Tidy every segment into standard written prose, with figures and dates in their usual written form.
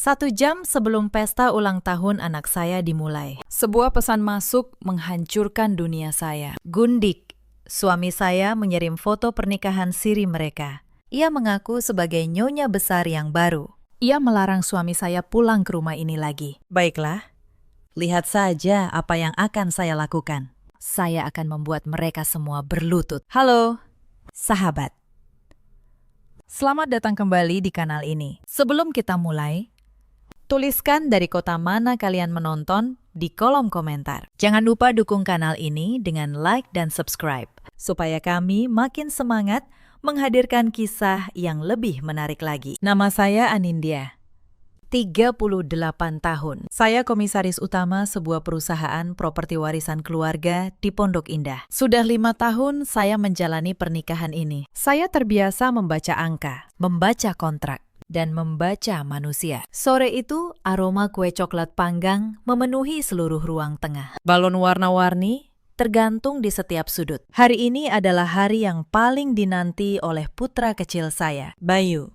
1 jam sebelum pesta ulang tahun anak saya dimulai. Sebuah pesan masuk menghancurkan dunia saya. Gundik, suami saya mengirim foto pernikahan siri mereka. Ia mengaku sebagai nyonya besar yang baru. Ia melarang suami saya pulang ke rumah ini lagi. Baiklah, lihat saja apa yang akan saya lakukan. Saya akan membuat mereka semua berlutut. Halo, sahabat. Selamat datang kembali di kanal ini. Sebelum kita mulai, tuliskan dari kota mana kalian menonton di kolom komentar. Jangan lupa dukung kanal ini dengan like dan subscribe, supaya kami makin semangat menghadirkan kisah yang lebih menarik lagi. Nama saya Anindya, 38 tahun. Saya komisaris utama sebuah perusahaan properti warisan keluarga di Pondok Indah. Sudah 5 tahun saya menjalani pernikahan ini. Saya terbiasa membaca angka, membaca kontrak, dan membaca manusia. Sore itu, aroma kue coklat panggang memenuhi seluruh ruang tengah. Balon warna-warni tergantung di setiap sudut. Hari ini adalah hari yang paling dinanti oleh putra kecil saya, Bayu,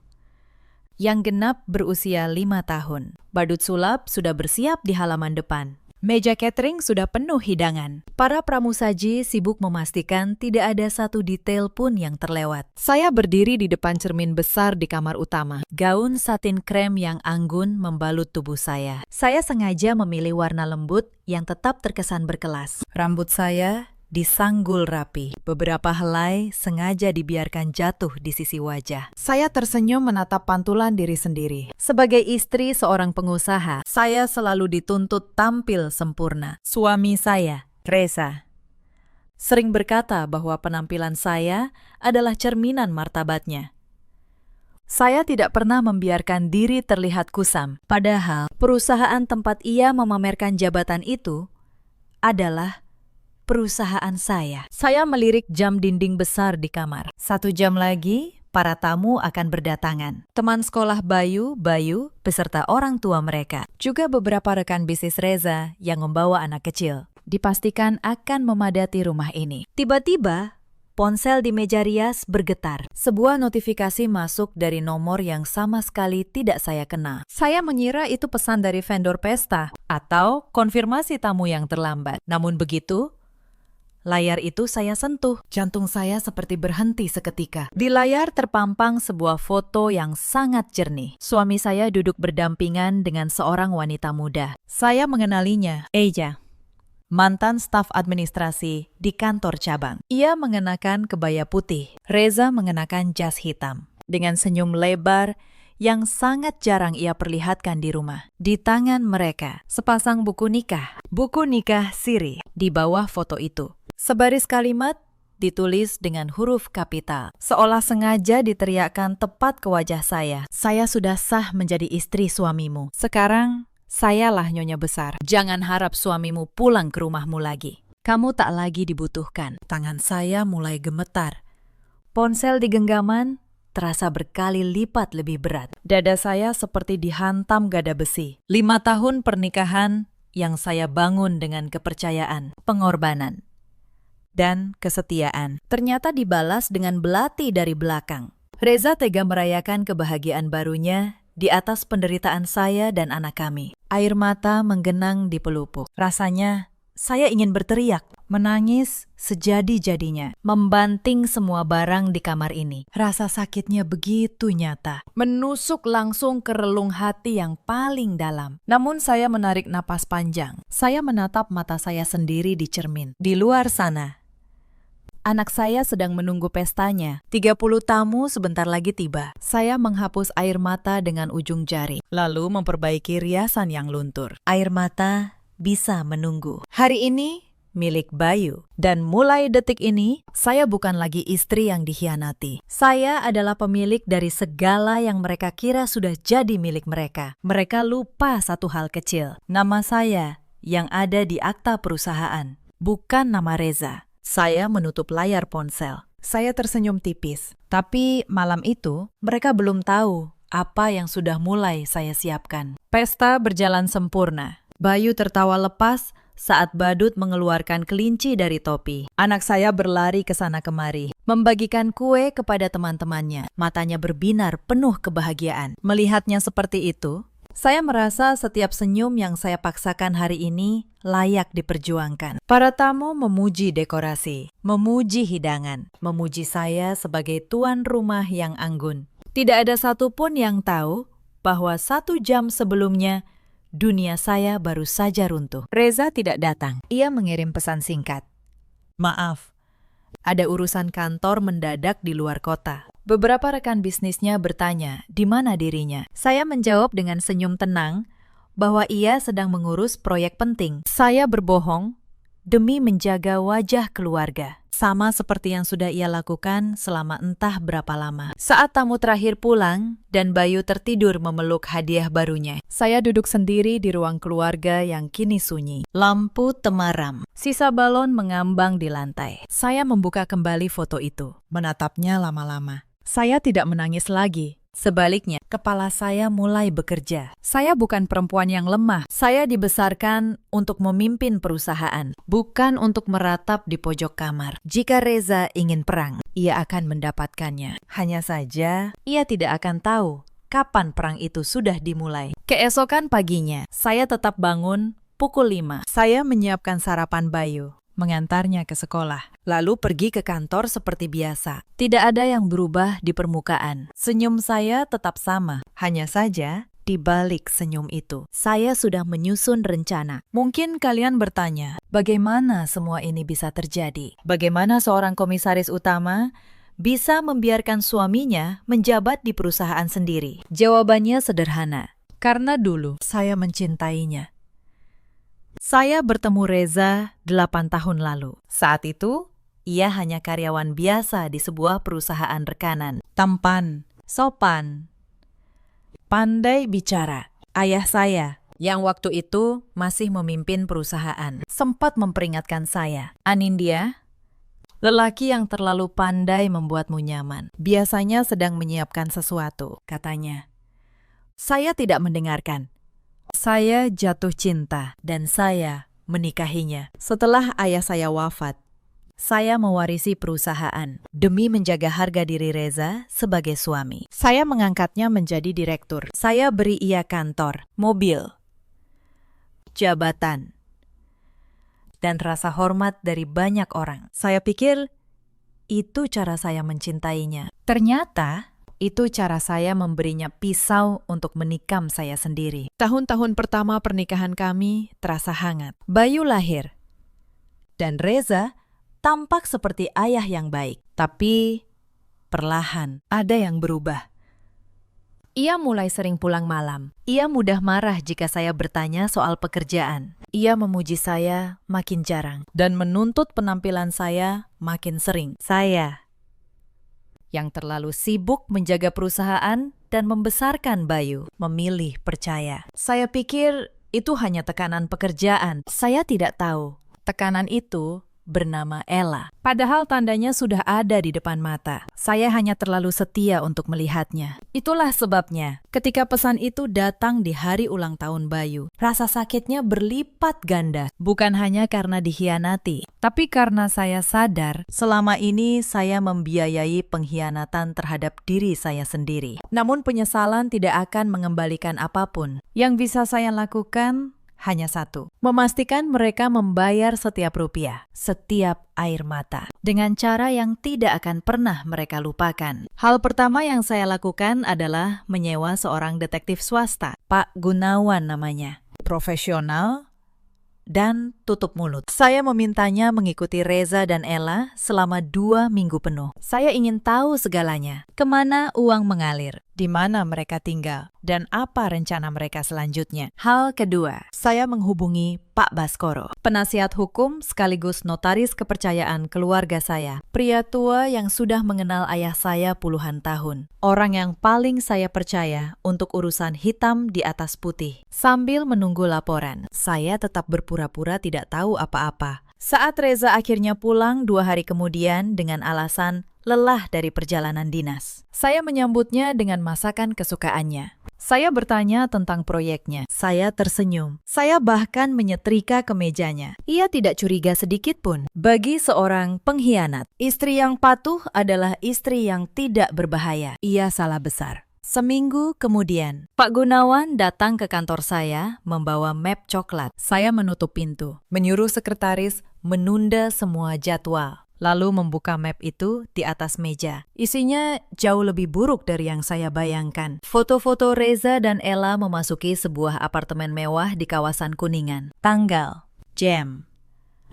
yang genap berusia 5 tahun. Badut sulap sudah bersiap di halaman depan. Meja catering sudah penuh hidangan. Para pramusaji sibuk memastikan tidak ada satu detail pun yang terlewat. Saya berdiri di depan cermin besar di kamar utama. Gaun satin krem yang anggun membalut tubuh saya. Saya sengaja memilih warna lembut yang tetap terkesan berkelas. Rambut saya disanggul rapi. Beberapa helai sengaja dibiarkan jatuh di sisi wajah. Saya tersenyum menatap pantulan diri sendiri. Sebagai istri seorang pengusaha, saya selalu dituntut tampil sempurna. Suami saya, Reza, sering berkata bahwa penampilan saya adalah cerminan martabatnya. Saya tidak pernah membiarkan diri terlihat kusam. Padahal, perusahaan tempat ia memamerkan jabatan itu adalah perusahaan saya. Saya melirik jam dinding besar di kamar. 1 jam lagi, para tamu akan berdatangan. Teman sekolah Bayu, beserta orang tua mereka. Juga beberapa rekan bisnis Reza yang membawa anak kecil. Dipastikan akan memadati rumah ini. Tiba-tiba, ponsel di meja rias bergetar. Sebuah notifikasi masuk dari nomor yang sama sekali tidak saya kenal. Saya mengira itu pesan dari vendor pesta atau konfirmasi tamu yang terlambat. Namun begitu, layar itu saya sentuh. Jantung saya seperti berhenti seketika. Di layar terpampang sebuah foto yang sangat jernih. Suami saya duduk berdampingan dengan seorang wanita muda. Saya mengenalinya, Eja, mantan staf administrasi di kantor cabang. Ia mengenakan kebaya putih. Reza mengenakan jas hitam. Dengan senyum lebar yang sangat jarang ia perlihatkan di rumah. Di tangan mereka, sepasang buku nikah siri di bawah foto itu. Sebaris kalimat ditulis dengan huruf kapital, seolah sengaja diteriakkan tepat ke wajah saya. Saya sudah sah menjadi istri suamimu. Sekarang, sayalah nyonya besar. Jangan harap suamimu pulang ke rumahmu lagi. Kamu tak lagi dibutuhkan. Tangan saya mulai gemetar. Ponsel di genggaman terasa berkali lipat lebih berat. Dada saya seperti dihantam gada besi. 5 tahun pernikahan yang saya bangun dengan kepercayaan, pengorbanan, dan kesetiaan ternyata dibalas dengan belati dari belakang. Reza tega merayakan kebahagiaan barunya di atas penderitaan saya dan anak kami. Air mata menggenang di pelupuk. Rasanya saya ingin berteriak, menangis sejadi-jadinya, membanting semua barang di kamar ini. Rasa sakitnya begitu nyata, menusuk langsung ke relung hati yang paling dalam. Namun saya menarik napas panjang. Saya menatap mata saya sendiri di cermin. Di luar sana, anak saya sedang menunggu pestanya. 30 tamu sebentar lagi tiba. Saya menghapus air mata dengan ujung jari, lalu memperbaiki riasan yang luntur. Air mata bisa menunggu. Hari ini milik Bayu. Dan mulai detik ini, saya bukan lagi istri yang dikhianati. Saya adalah pemilik dari segala yang mereka kira sudah jadi milik mereka. Mereka lupa satu hal kecil. Nama saya yang ada di akta perusahaan, bukan nama Reza. Saya menutup layar ponsel. Saya tersenyum tipis. Tapi malam itu, mereka belum tahu apa yang sudah mulai saya siapkan. Pesta berjalan sempurna. Bayu tertawa lepas saat badut mengeluarkan kelinci dari topi. Anak saya berlari ke sana kemari, membagikan kue kepada teman-temannya. Matanya berbinar penuh kebahagiaan. Melihatnya seperti itu, Saya merasa setiap senyum yang saya paksakan hari ini layak diperjuangkan. Para tamu memuji dekorasi, memuji hidangan, memuji saya sebagai tuan rumah yang anggun. Tidak ada satupun yang tahu bahwa 1 jam sebelumnya dunia saya baru saja runtuh. Reza tidak datang. Ia mengirim pesan singkat. Maaf, ada urusan kantor mendadak di luar kota. Beberapa rekan bisnisnya bertanya di mana dirinya. Saya menjawab dengan senyum tenang bahwa ia sedang mengurus proyek penting. Saya berbohong demi menjaga wajah keluarga. Sama seperti yang sudah ia lakukan selama entah berapa lama. Saat tamu terakhir pulang dan Bayu tertidur memeluk hadiah barunya, saya duduk sendiri di ruang keluarga yang kini sunyi. Lampu temaram, sisa balon mengambang di lantai. Saya membuka kembali foto itu, menatapnya lama-lama. Saya tidak menangis lagi. Sebaliknya, kepala saya mulai bekerja. Saya bukan perempuan yang lemah. Saya dibesarkan untuk memimpin perusahaan, bukan untuk meratap di pojok kamar. Jika Reza ingin perang, ia akan mendapatkannya. Hanya saja, ia tidak akan tahu kapan perang itu sudah dimulai. Keesokan paginya, saya tetap bangun pukul 5. Saya menyiapkan sarapan Bayu, mengantarnya ke sekolah, lalu pergi ke kantor seperti biasa. Tidak ada yang berubah di permukaan. Senyum saya tetap sama. Hanya saja, di balik senyum itu, saya sudah menyusun rencana. Mungkin kalian bertanya, bagaimana semua ini bisa terjadi? Bagaimana seorang komisaris utama bisa membiarkan suaminya menjabat di perusahaan sendiri? Jawabannya sederhana. Karena dulu saya mencintainya. Saya bertemu Reza 8 tahun lalu. Saat itu, ia hanya karyawan biasa di sebuah perusahaan rekanan. Tampan, sopan, pandai bicara. Ayah saya, yang waktu itu masih memimpin perusahaan, sempat memperingatkan saya, "Anindya, lelaki yang terlalu pandai membuatmu nyaman. Biasanya sedang menyiapkan sesuatu," katanya. Saya tidak mendengarkan. Saya jatuh cinta dan saya menikahinya. Setelah ayah saya wafat, saya mewarisi perusahaan demi menjaga harga diri Reza sebagai suami. Saya mengangkatnya menjadi direktur. Saya beri ia kantor, mobil, jabatan, dan rasa hormat dari banyak orang. Saya pikir itu cara saya mencintainya. Ternyata itu cara saya memberinya pisau untuk menikam saya sendiri. Tahun-tahun pertama pernikahan kami terasa hangat. Bayu lahir. Dan Reza tampak seperti ayah yang baik. Tapi perlahan ada yang berubah. Ia mulai sering pulang malam. Ia mudah marah jika saya bertanya soal pekerjaan. Ia memuji saya makin jarang. Dan menuntut penampilan saya makin sering. Saya yang terlalu sibuk menjaga perusahaan dan membesarkan Bayu, memilih percaya. Saya pikir itu hanya tekanan pekerjaan. Saya tidak tahu tekanan itu bernama Ella. Padahal tandanya sudah ada di depan mata. Saya hanya terlalu setia untuk melihatnya. Itulah sebabnya ketika pesan itu datang di hari ulang tahun Bayu, rasa sakitnya berlipat ganda. Bukan hanya karena dikhianati, tapi karena saya sadar selama ini saya membiayai pengkhianatan terhadap diri saya sendiri. Namun penyesalan tidak akan mengembalikan apapun. Yang bisa saya lakukan hanya satu, memastikan mereka membayar setiap rupiah, setiap air mata, dengan cara yang tidak akan pernah mereka lupakan. Hal pertama yang saya lakukan adalah menyewa seorang detektif swasta, Pak Gunawan namanya. Profesional dan tutup mulut. Saya memintanya mengikuti Reza dan Ella selama 2 minggu penuh. Saya ingin tahu segalanya, kemana uang mengalir, di mana mereka tinggal, dan apa rencana mereka selanjutnya. Hal kedua, saya menghubungi Pak Baskoro, penasihat hukum sekaligus notaris kepercayaan keluarga saya. Pria tua yang sudah mengenal ayah saya puluhan tahun. Orang yang paling saya percaya untuk urusan hitam di atas putih. Sambil menunggu laporan, saya tetap berpura-pura tidak tahu apa-apa. Saat Reza akhirnya pulang 2 hari kemudian dengan alasan lelah dari perjalanan dinas, saya menyambutnya dengan masakan kesukaannya. Saya bertanya tentang proyeknya. Saya tersenyum. Saya bahkan menyetrika kemejanya. Ia tidak curiga sedikit pun. Bagi seorang pengkhianat, istri yang patuh adalah istri yang tidak berbahaya. Ia salah besar. Seminggu kemudian, Pak Gunawan datang ke kantor saya membawa map coklat. Saya menutup pintu, menyuruh sekretaris menunda semua jadwal, lalu membuka map itu di atas meja. Isinya jauh lebih buruk dari yang saya bayangkan. Foto-foto Reza dan Ella memasuki sebuah apartemen mewah di kawasan Kuningan. Tanggal, jam,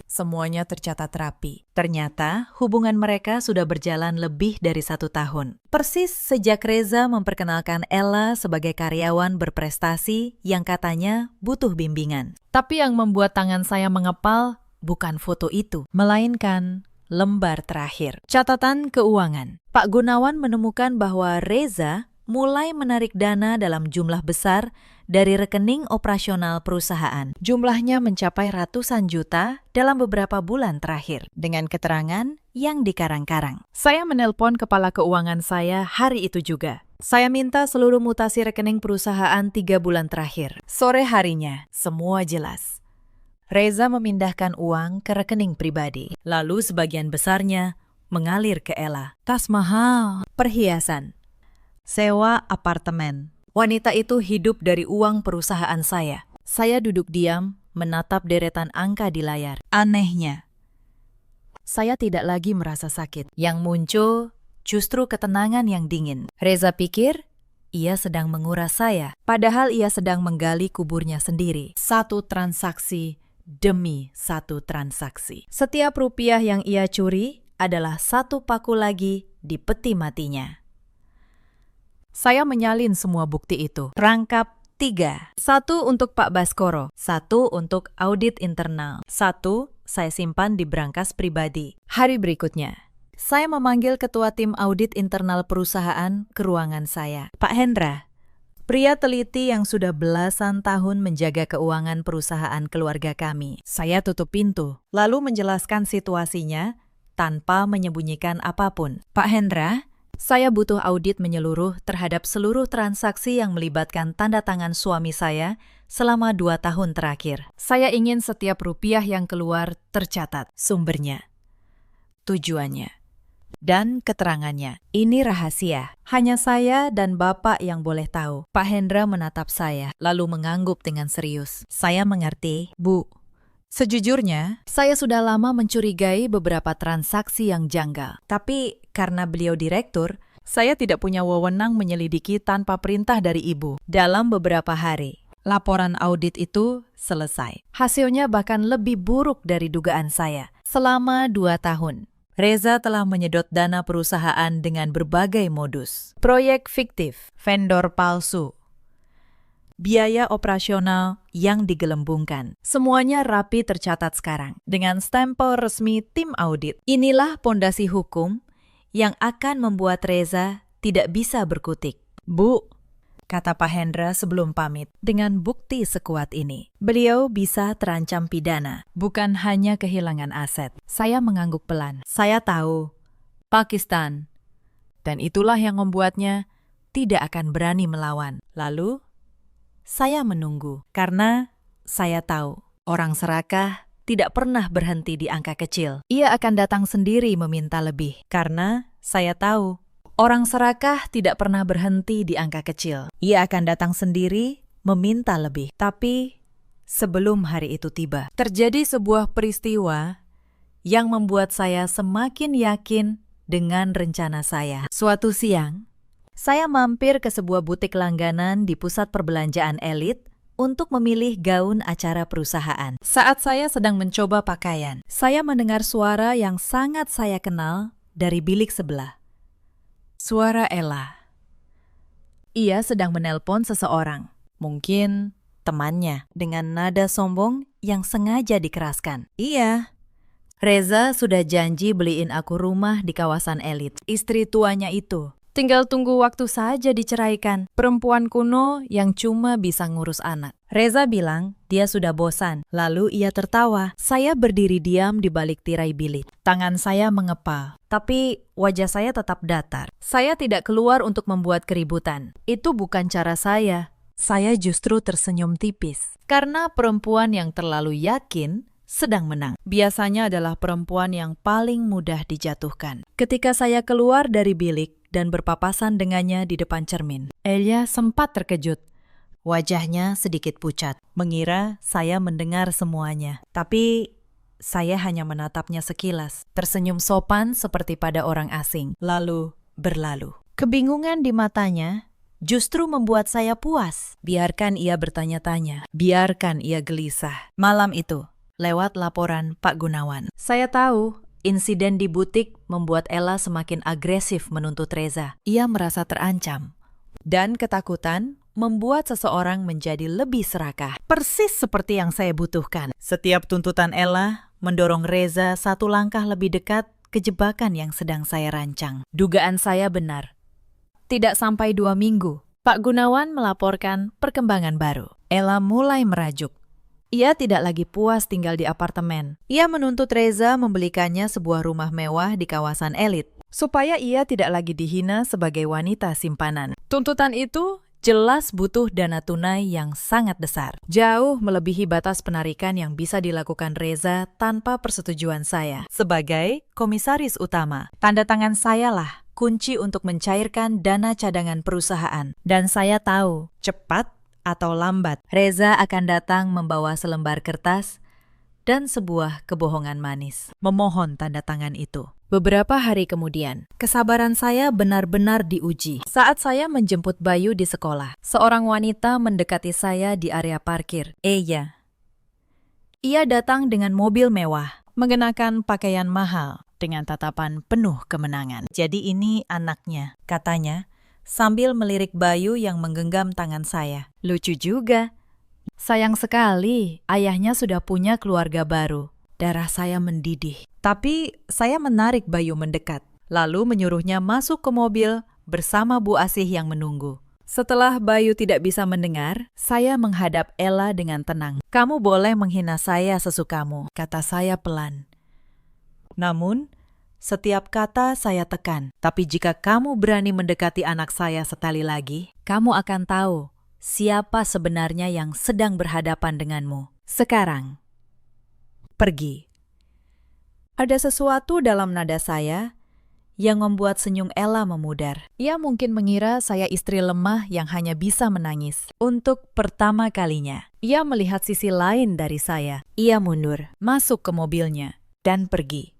semuanya tercatat rapi. Ternyata hubungan mereka sudah berjalan lebih dari 1 tahun. Persis sejak Reza memperkenalkan Ella sebagai karyawan berprestasi yang katanya butuh bimbingan. Tapi yang membuat tangan saya mengepal bukan foto itu, melainkan lembar terakhir. Catatan keuangan. Pak Gunawan menemukan bahwa Reza mulai menarik dana dalam jumlah besar dari rekening operasional perusahaan. Jumlahnya mencapai ratusan juta dalam beberapa bulan terakhir, dengan keterangan yang dikarang-karang. Saya menelpon kepala keuangan saya hari itu juga. Saya minta seluruh mutasi rekening perusahaan 3 bulan terakhir. Sore harinya, semua jelas. Reza memindahkan uang ke rekening pribadi, lalu sebagian besarnya mengalir ke Ella. Tas mahal, perhiasan, sewa apartemen. Wanita itu hidup dari uang perusahaan saya. Saya duduk diam, menatap deretan angka di layar. Anehnya, saya tidak lagi merasa sakit. Yang muncul justru ketenangan yang dingin. Reza pikir ia sedang menguras saya, padahal ia sedang menggali kuburnya sendiri. Satu transaksi demi satu transaksi. Setiap rupiah yang ia curi adalah satu paku lagi di peti matinya. Saya menyalin semua bukti itu. Rangkap 3. 1 untuk Pak Baskoro, 1 untuk audit internal, 1 saya simpan di brankas pribadi. Hari berikutnya, saya memanggil ketua tim audit internal perusahaan ke ruangan saya. Pak Hendra, pria teliti yang sudah belasan tahun menjaga keuangan perusahaan keluarga kami. Saya tutup pintu, lalu menjelaskan situasinya tanpa menyembunyikan apapun. Pak Hendra, saya butuh audit menyeluruh terhadap seluruh transaksi yang melibatkan tanda tangan suami saya selama 2 tahun terakhir. Saya ingin setiap rupiah yang keluar tercatat, sumbernya, tujuannya, dan keterangannya. Ini rahasia. Hanya saya dan Bapak yang boleh tahu. Pak Hendra menatap saya, lalu mengangguk dengan serius. Saya mengerti, Bu. Sejujurnya, saya sudah lama mencurigai beberapa transaksi yang janggal. Tapi karena beliau direktur, saya tidak punya wewenang menyelidiki tanpa perintah dari Ibu. Dalam beberapa hari, laporan audit itu selesai. Hasilnya bahkan lebih buruk dari dugaan saya. Selama 2 tahun, Reza telah menyedot dana perusahaan dengan berbagai modus. Proyek fiktif, vendor palsu, biaya operasional yang digelembungkan. Semuanya rapi tercatat sekarang dengan stempel resmi tim audit. Inilah pondasi hukum yang akan membuat Reza tidak bisa berkutik. Bu, kata Pak Hendra sebelum pamit, dengan bukti sekuat ini, beliau bisa terancam pidana, bukan hanya kehilangan aset. Saya mengangguk pelan. Saya tahu, Pakistan, dan itulah yang membuatnya tidak akan berani melawan. Lalu, saya menunggu, karena saya tahu orang serakah tidak pernah berhenti di angka kecil. Ia akan datang sendiri meminta lebih, karena saya tahu orang serakah tidak pernah berhenti di angka kecil. Ia akan datang sendiri meminta lebih. Tapi sebelum hari itu tiba, terjadi sebuah peristiwa yang membuat saya semakin yakin dengan rencana saya. Suatu siang, saya mampir ke sebuah butik langganan di pusat perbelanjaan elit untuk memilih gaun acara perusahaan. Saat saya sedang mencoba pakaian, saya mendengar suara yang sangat saya kenal dari bilik sebelah. Suara Ella. Ia sedang menelpon seseorang, mungkin temannya, dengan nada sombong yang sengaja dikeraskan. Iya, Reza sudah janji beliin aku rumah di kawasan elit. Istri tuanya itu tinggal tunggu waktu saja diceraikan. Perempuan kuno yang cuma bisa ngurus anak. Reza bilang dia sudah bosan. Lalu ia tertawa. Saya berdiri diam di balik tirai bilik. Tangan saya mengepal. Tapi wajah saya tetap datar. Saya tidak keluar untuk membuat keributan. Itu bukan cara saya. Saya justru tersenyum tipis. Karena perempuan yang terlalu yakin sedang menang. Biasanya adalah perempuan yang paling mudah dijatuhkan. Ketika saya keluar dari bilik dan berpapasan dengannya di depan cermin, Elia sempat terkejut. Wajahnya sedikit pucat, mengira saya mendengar semuanya. Tapi saya hanya menatapnya sekilas, tersenyum sopan seperti pada orang asing, lalu berlalu. Kebingungan di matanya justru membuat saya puas. Biarkan ia bertanya-tanya, biarkan ia gelisah. Malam itu, lewat laporan Pak Gunawan, saya tahu insiden di butik membuat Ella semakin agresif menuntut Reza. Ia merasa terancam, dan ketakutan membuat seseorang menjadi lebih serakah. Persis seperti yang saya butuhkan. Setiap tuntutan Ella mendorong Reza satu langkah lebih dekat ke jebakan yang sedang saya rancang. Dugaan saya benar. Tidak sampai 2 minggu, Pak Gunawan melaporkan perkembangan baru. Ella mulai merajuk. Ia tidak lagi puas tinggal di apartemen. Ia menuntut Reza membelikannya sebuah rumah mewah di kawasan elit, supaya ia tidak lagi dihina sebagai wanita simpanan. Tuntutan itu jelas butuh dana tunai yang sangat besar. Jauh melebihi batas penarikan yang bisa dilakukan Reza tanpa persetujuan saya. Sebagai komisaris utama, tanda tangan saya lah kunci untuk mencairkan dana cadangan perusahaan. Dan saya tahu, cepat atau lambat, Reza akan datang membawa selembar kertas dan sebuah kebohongan manis, memohon tanda tangan itu. Beberapa hari kemudian, kesabaran saya benar-benar diuji. Saat saya menjemput Bayu di sekolah, seorang wanita mendekati saya di area parkir. Ia datang dengan mobil mewah, mengenakan pakaian mahal, dengan tatapan penuh kemenangan. Jadi ini anaknya, katanya, sambil melirik Bayu yang menggenggam tangan saya. Lucu juga. Sayang sekali, ayahnya sudah punya keluarga baru. Darah saya mendidih. Tapi saya menarik Bayu mendekat, lalu menyuruhnya masuk ke mobil bersama Bu Asih yang menunggu. Setelah Bayu tidak bisa mendengar, saya menghadap Ella dengan tenang. Kamu boleh menghina saya sesukamu, kata saya pelan. Namun, setiap kata saya tekan. Tapi jika kamu berani mendekati anak saya sekali lagi, kamu akan tahu siapa sebenarnya yang sedang berhadapan denganmu. Sekarang, pergi. Ada sesuatu dalam nada saya yang membuat senyum Ella memudar. Ia mungkin mengira saya istri lemah yang hanya bisa menangis. Untuk pertama kalinya, ia melihat sisi lain dari saya. Ia mundur, masuk ke mobilnya, dan pergi.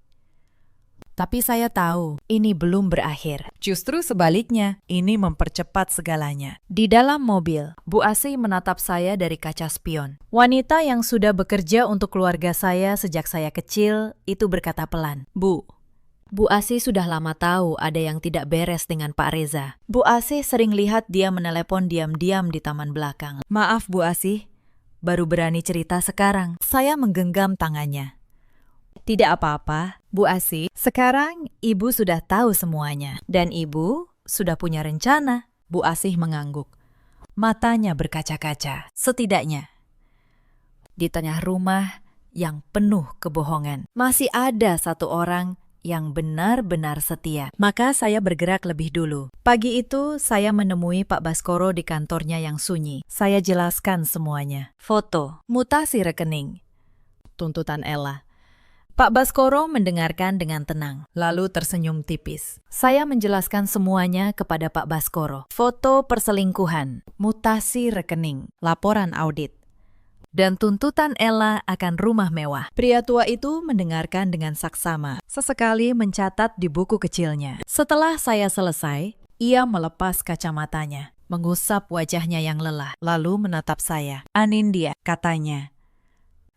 Tapi saya tahu, ini belum berakhir. Justru sebaliknya, ini mempercepat segalanya. Di dalam mobil, Bu Asih menatap saya dari kaca spion. Wanita yang sudah bekerja untuk keluarga saya sejak saya kecil, itu berkata pelan, Bu Asih sudah lama tahu ada yang tidak beres dengan Pak Reza. Bu Asih sering lihat dia menelepon diam-diam di taman belakang. Maaf Bu Asih, baru berani cerita sekarang. Saya menggenggam tangannya. Tidak apa-apa, Bu Asih. Sekarang Ibu sudah tahu semuanya. Dan Ibu sudah punya rencana. Bu Asih mengangguk. Matanya berkaca-kaca. Setidaknya, di tengah rumah yang penuh kebohongan, masih ada satu orang yang benar-benar setia. Maka saya bergerak lebih dulu. Pagi itu saya menemui Pak Baskoro di kantornya yang sunyi. Saya jelaskan semuanya. Foto, mutasi rekening, tuntutan Ella. Pak Baskoro mendengarkan dengan tenang, lalu tersenyum tipis. Saya menjelaskan semuanya kepada Pak Baskoro. Foto perselingkuhan, mutasi rekening, laporan audit, dan tuntutan Ella akan rumah mewah. Pria tua itu mendengarkan dengan saksama, sesekali mencatat di buku kecilnya. Setelah saya selesai, ia melepas kacamatanya, mengusap wajahnya yang lelah, lalu menatap saya. Anindya, katanya.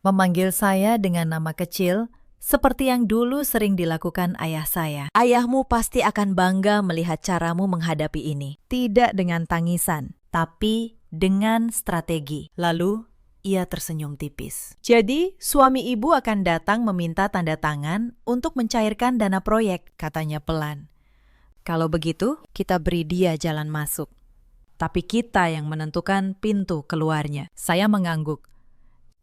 Memanggil saya dengan nama kecil, seperti yang dulu sering dilakukan ayah saya. Ayahmu pasti akan bangga melihat caramu menghadapi ini. Tidak dengan tangisan, tapi dengan strategi. Lalu, ia tersenyum tipis. Jadi, suami ibu akan datang meminta tanda tangan untuk mencairkan dana proyek, katanya pelan. Kalau begitu, kita beri dia jalan masuk. Tapi kita yang menentukan pintu keluarnya. Saya mengangguk.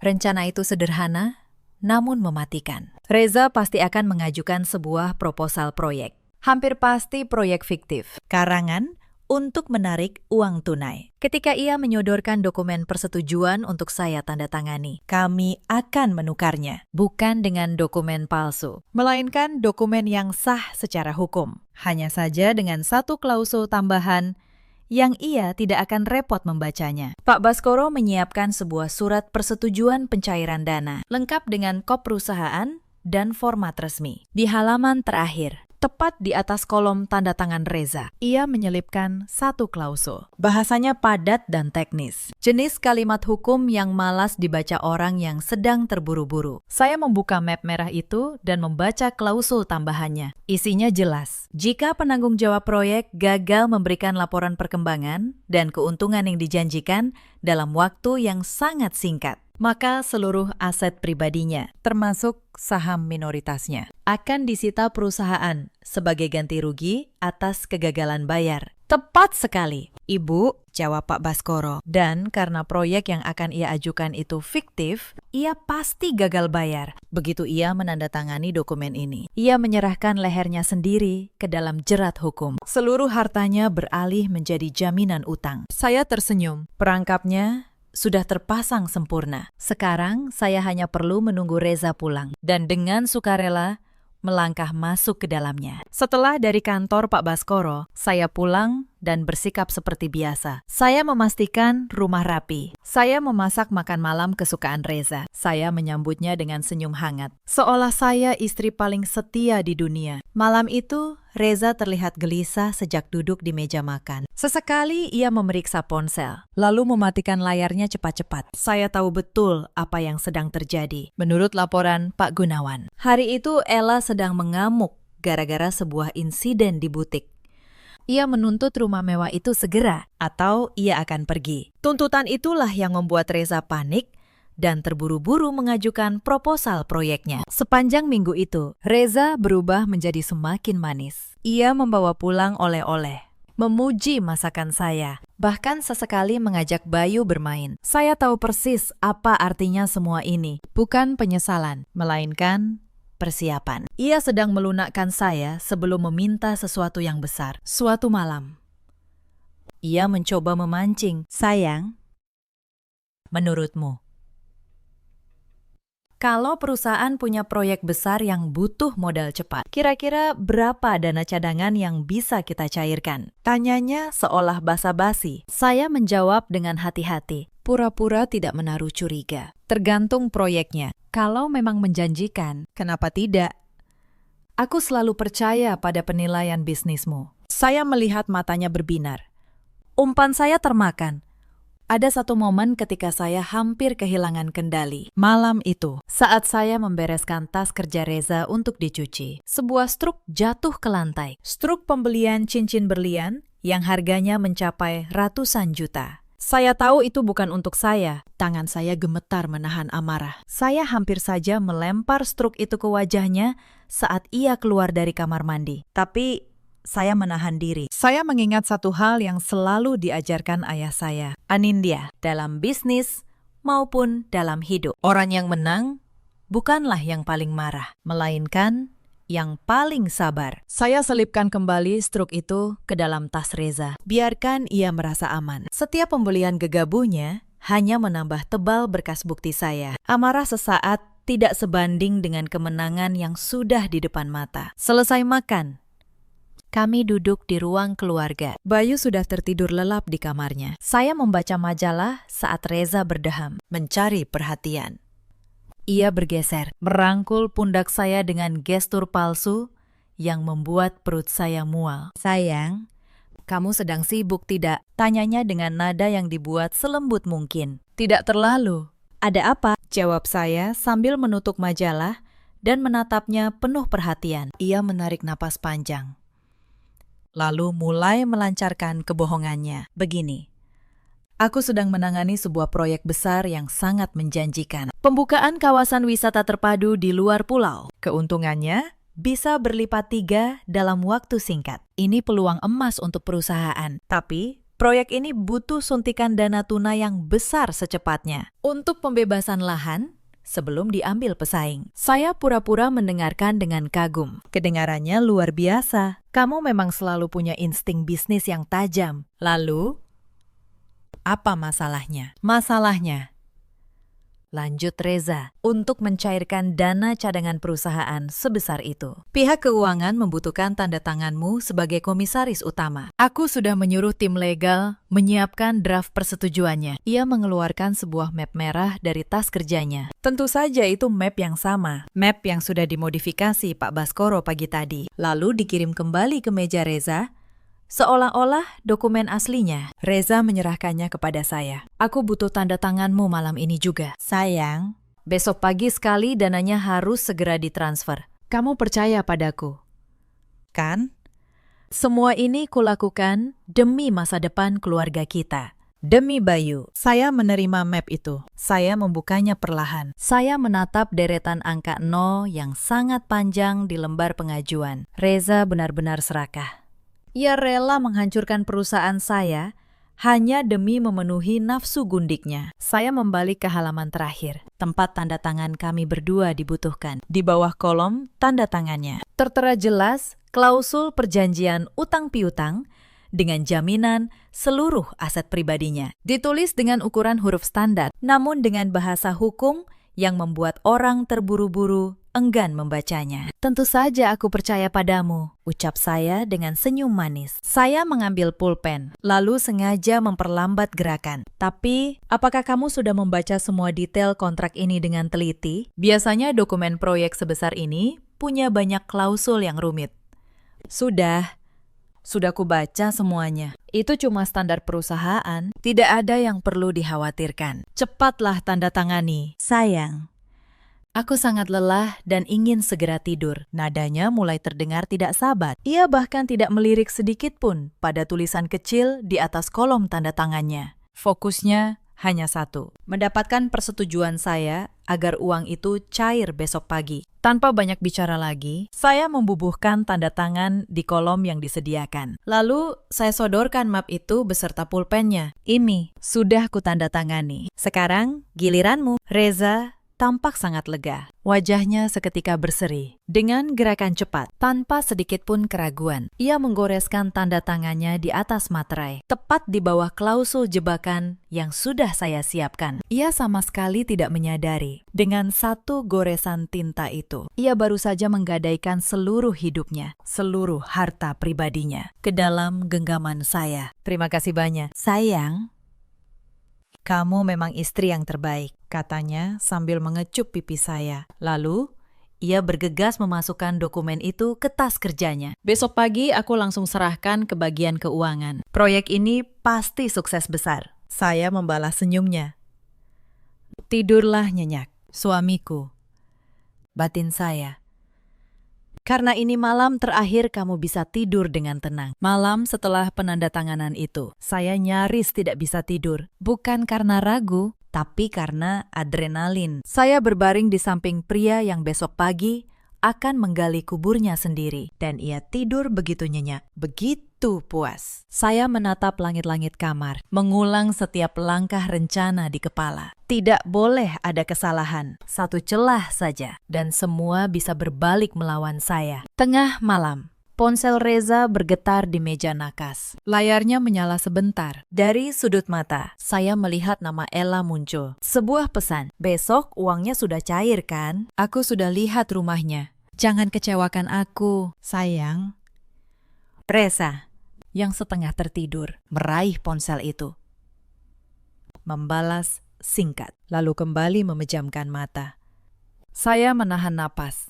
Rencana itu sederhana, namun mematikan. Reza pasti akan mengajukan sebuah proposal proyek. Hampir pasti proyek fiktif. Karangan untuk menarik uang tunai. Ketika ia menyodorkan dokumen persetujuan untuk saya tanda tangani, kami akan menukarnya, bukan dengan dokumen palsu, melainkan dokumen yang sah secara hukum. Hanya saja dengan satu klausul tambahan yang ia tidak akan repot membacanya. Pak Baskoro menyiapkan sebuah surat persetujuan pencairan dana, lengkap dengan kop perusahaan dan format resmi. Di halaman terakhir, tepat di atas kolom tanda tangan Reza, ia menyelipkan satu klausul. Bahasanya padat dan teknis. Jenis kalimat hukum yang malas dibaca orang yang sedang terburu-buru. Saya membuka map merah itu dan membaca klausul tambahannya. Isinya jelas. Jika penanggung jawab proyek gagal memberikan laporan perkembangan dan keuntungan yang dijanjikan dalam waktu yang sangat singkat, maka seluruh aset pribadinya, termasuk saham minoritasnya, akan disita perusahaan sebagai ganti rugi atas kegagalan bayar. Tepat sekali, Ibu, jawab Pak Baskoro. Dan karena proyek yang akan ia ajukan itu fiktif, ia pasti gagal bayar. Begitu ia menandatangani dokumen ini, ia menyerahkan lehernya sendiri ke dalam jerat hukum. Seluruh hartanya beralih menjadi jaminan utang. Saya tersenyum. Perangkapnya sudah terpasang sempurna. Sekarang saya hanya perlu menunggu Reza pulang dan dengan sukarela melangkah masuk ke dalamnya. Setelah dari kantor Pak Baskoro, saya pulang dan bersikap seperti biasa. Saya memastikan rumah rapi. Saya memasak makan malam kesukaan Reza. Saya menyambutnya dengan senyum hangat, seolah saya istri paling setia di dunia. Malam itu, Reza terlihat gelisah sejak duduk di meja makan. Sesekali ia memeriksa ponsel, lalu mematikan layarnya cepat-cepat. Saya tahu betul apa yang sedang terjadi. Menurut laporan Pak Gunawan, hari itu Ella sedang mengamuk gara-gara sebuah insiden di butik. Ia menuntut rumah mewah itu segera, atau ia akan pergi. Tuntutan itulah yang membuat Reza panik dan terburu-buru mengajukan proposal proyeknya. Sepanjang minggu itu, Reza berubah menjadi semakin manis. Ia membawa pulang oleh-oleh, memuji masakan saya, bahkan sesekali mengajak Bayu bermain. Saya tahu persis apa artinya semua ini. Bukan penyesalan, melainkan persiapan. Ia sedang melunakkan saya sebelum meminta sesuatu yang besar. Suatu malam, ia mencoba memancing. Sayang, menurutmu, kalau perusahaan punya proyek besar yang butuh modal cepat, kira-kira berapa dana cadangan yang bisa kita cairkan? Tanyanya seolah basa-basi. Saya menjawab dengan hati-hati, pura-pura tidak menaruh curiga. Tergantung proyeknya. Kalau memang menjanjikan, kenapa tidak? Aku selalu percaya pada penilaian bisnismu. Saya melihat matanya berbinar. Umpan saya termakan. Ada satu momen ketika saya hampir kehilangan kendali. Malam itu, saat saya membereskan tas kerja Reza untuk dicuci, sebuah struk jatuh ke lantai. Struk pembelian cincin berlian yang harganya mencapai ratusan juta. Saya tahu itu bukan untuk saya. Tangan saya gemetar menahan amarah. Saya hampir saja melempar struk itu ke wajahnya saat ia keluar dari kamar mandi. Tapi saya menahan diri. Saya mengingat satu hal yang selalu diajarkan ayah saya, Anindya, dalam bisnis maupun dalam hidup. Orang yang menang bukanlah yang paling marah, melainkan yang paling sabar. Saya selipkan kembali struk itu ke dalam tas Reza. Biarkan ia merasa aman. Setiap pembelian gegabahnya hanya menambah tebal berkas bukti saya. Amarah sesaat tidak sebanding dengan kemenangan yang sudah di depan mata. Selesai makan, kami duduk di ruang keluarga. Bayu sudah tertidur lelap di kamarnya. Saya membaca majalah saat Reza berdeham, mencari perhatian. Ia bergeser, merangkul pundak saya dengan gestur palsu yang membuat perut saya mual. Sayang, kamu sedang sibuk tidak? Tanyanya dengan nada yang dibuat selembut mungkin. Tidak terlalu. Ada apa? Jawab saya sambil menutup majalah dan menatapnya penuh perhatian. Ia menarik napas panjang, lalu mulai melancarkan kebohongannya. Begini, aku sedang menangani sebuah proyek besar yang sangat menjanjikan. Pembukaan kawasan wisata terpadu di luar pulau. Keuntungannya bisa berlipat 3 dalam waktu singkat. Ini peluang emas untuk perusahaan. Tapi proyek ini butuh suntikan dana tunai yang besar secepatnya. Untuk pembebasan lahan, sebelum diambil pesaing. Saya pura-pura mendengarkan dengan kagum. Kedengarannya luar biasa. Kamu memang selalu punya insting bisnis yang tajam. Lalu, apa masalahnya? Masalahnya, lanjut Reza, untuk mencairkan dana cadangan perusahaan sebesar itu. Pihak keuangan membutuhkan tanda tanganmu sebagai komisaris utama. Aku sudah menyuruh tim legal menyiapkan draft persetujuannya. Ia mengeluarkan sebuah map merah dari tas kerjanya. Tentu saja itu map yang sama. Map yang sudah dimodifikasi Pak Baskoro pagi tadi. Lalu dikirim kembali ke meja Reza, seolah-olah dokumen aslinya. Reza menyerahkannya kepada saya. Aku butuh tanda tanganmu malam ini juga. Sayang, besok pagi sekali dananya harus segera ditransfer. Kamu percaya padaku? Kan? Semua ini kulakukan demi masa depan keluarga kita. Demi Bayu, saya menerima map itu. Saya membukanya perlahan. Saya menatap deretan angka 0 yang sangat panjang di lembar pengajuan. Reza benar-benar serakah. Ia rela menghancurkan perusahaan saya hanya demi memenuhi nafsu gundiknya. Saya membalik ke halaman terakhir, tempat tanda tangan kami berdua dibutuhkan. Di bawah kolom tanda tangannya tertera jelas klausul perjanjian utang piutang dengan jaminan seluruh aset pribadinya. Ditulis dengan ukuran huruf standar, namun dengan bahasa hukum yang membuat orang terburu-buru enggan membacanya. Tentu saja aku percaya padamu, ucap saya dengan senyum manis. Saya mengambil pulpen, lalu sengaja memperlambat gerakan. Tapi, apakah kamu sudah membaca semua detail kontrak ini dengan teliti? Biasanya dokumen proyek sebesar ini punya banyak klausul yang rumit. Sudah ku baca semuanya. Itu cuma standar perusahaan, tidak ada yang perlu dikhawatirkan. Cepatlah tanda tangani, sayang. Aku sangat lelah dan ingin segera tidur. Nadanya mulai terdengar tidak sabar. Ia bahkan tidak melirik sedikit pun pada tulisan kecil di atas kolom tanda tangannya. Fokusnya hanya satu, mendapatkan persetujuan saya agar uang itu cair besok pagi. Tanpa banyak bicara lagi, saya membubuhkan tanda tangan di kolom yang disediakan. Lalu, saya sodorkan map itu beserta pulpennya. Ini sudah kutandatangani. Sekarang, giliranmu. Reza tampak sangat lega. Wajahnya seketika berseri. Dengan gerakan cepat, tanpa sedikit pun keraguan, ia menggoreskan tanda tangannya di atas materai, tepat di bawah klausul jebakan yang sudah saya siapkan. Ia sama sekali tidak menyadari, dengan satu goresan tinta itu, ia baru saja menggadaikan seluruh hidupnya, seluruh harta pribadinya, ke dalam genggaman saya. Terima kasih banyak. Sayang, kamu memang istri yang terbaik, katanya sambil mengecup pipi saya. Lalu, ia bergegas memasukkan dokumen itu ke tas kerjanya. Besok pagi aku langsung serahkan ke bagian keuangan. Proyek ini pasti sukses besar. Saya membalas senyumnya. Tidurlah nyenyak, suamiku. Batin saya. Karena ini malam terakhir kamu bisa tidur dengan tenang. Malam setelah penandatanganan itu, saya nyaris tidak bisa tidur. Bukan karena ragu, tapi karena adrenalin. Saya berbaring di samping pria yang besok pagi akan menggali kuburnya sendiri. Dan ia tidur begitu nyenyak, begitu puas. Saya menatap langit-langit kamar, mengulang setiap langkah rencana di kepala. Tidak boleh ada kesalahan, satu celah saja, dan semua bisa berbalik melawan saya. Tengah malam, ponsel Reza bergetar di meja nakas. Layarnya menyala sebentar. Dari sudut mata, saya melihat nama Ella muncul. Sebuah pesan, besok uangnya sudah cair kan? Aku sudah lihat rumahnya. Jangan kecewakan aku, sayang. Reza, yang setengah tertidur, meraih ponsel itu. Membalas singkat, lalu kembali memejamkan mata. Saya menahan napas.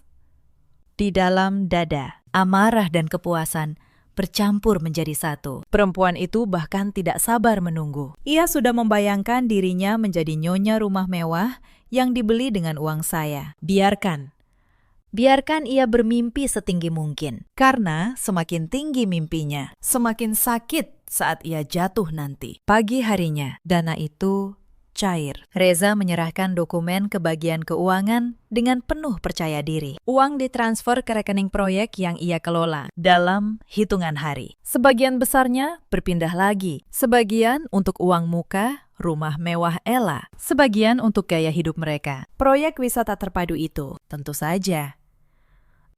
Di dalam dada, amarah dan kepuasan bercampur menjadi satu. Perempuan itu bahkan tidak sabar menunggu. Ia sudah membayangkan dirinya menjadi nyonya rumah mewah yang dibeli dengan uang saya. Biarkan ia bermimpi setinggi mungkin. Karena semakin tinggi mimpinya, semakin sakit saat ia jatuh nanti. Pagi harinya, dana itu cair. Reza menyerahkan dokumen ke bagian keuangan dengan penuh percaya diri. Uang ditransfer ke rekening proyek yang ia kelola dalam hitungan hari. Sebagian besarnya berpindah lagi. Sebagian untuk uang muka, rumah mewah Ella, sebagian untuk gaya hidup mereka. Proyek wisata terpadu itu, tentu saja,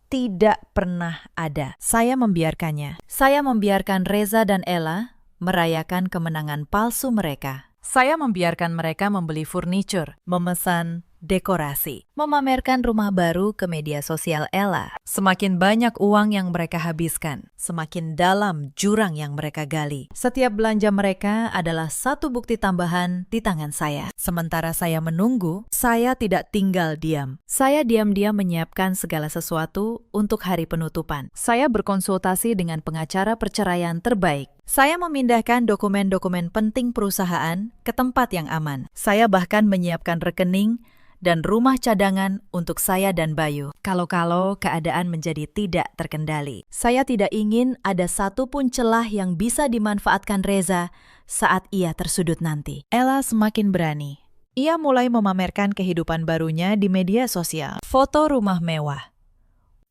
tidak pernah ada. Saya membiarkannya. Saya membiarkan Reza dan Ella merayakan kemenangan palsu mereka. Saya membiarkan mereka membeli furniture, memesan dekorasi, memamerkan rumah baru ke media sosial Ella. Semakin banyak uang yang mereka habiskan, semakin dalam jurang yang mereka gali. Setiap belanja mereka adalah satu bukti tambahan di tangan saya. Sementara saya menunggu, saya tidak tinggal diam. Saya diam-diam menyiapkan segala sesuatu untuk hari penutupan. Saya berkonsultasi dengan pengacara perceraian terbaik. Saya memindahkan dokumen-dokumen penting perusahaan ke tempat yang aman. Saya bahkan menyiapkan rekening dan rumah cadangan untuk saya dan Bayu. Kalau-kalau keadaan menjadi tidak terkendali. Saya tidak ingin ada satupun celah yang bisa dimanfaatkan Reza saat ia tersudut nanti. Ella semakin berani. Ia mulai memamerkan kehidupan barunya di media sosial. Foto rumah mewah,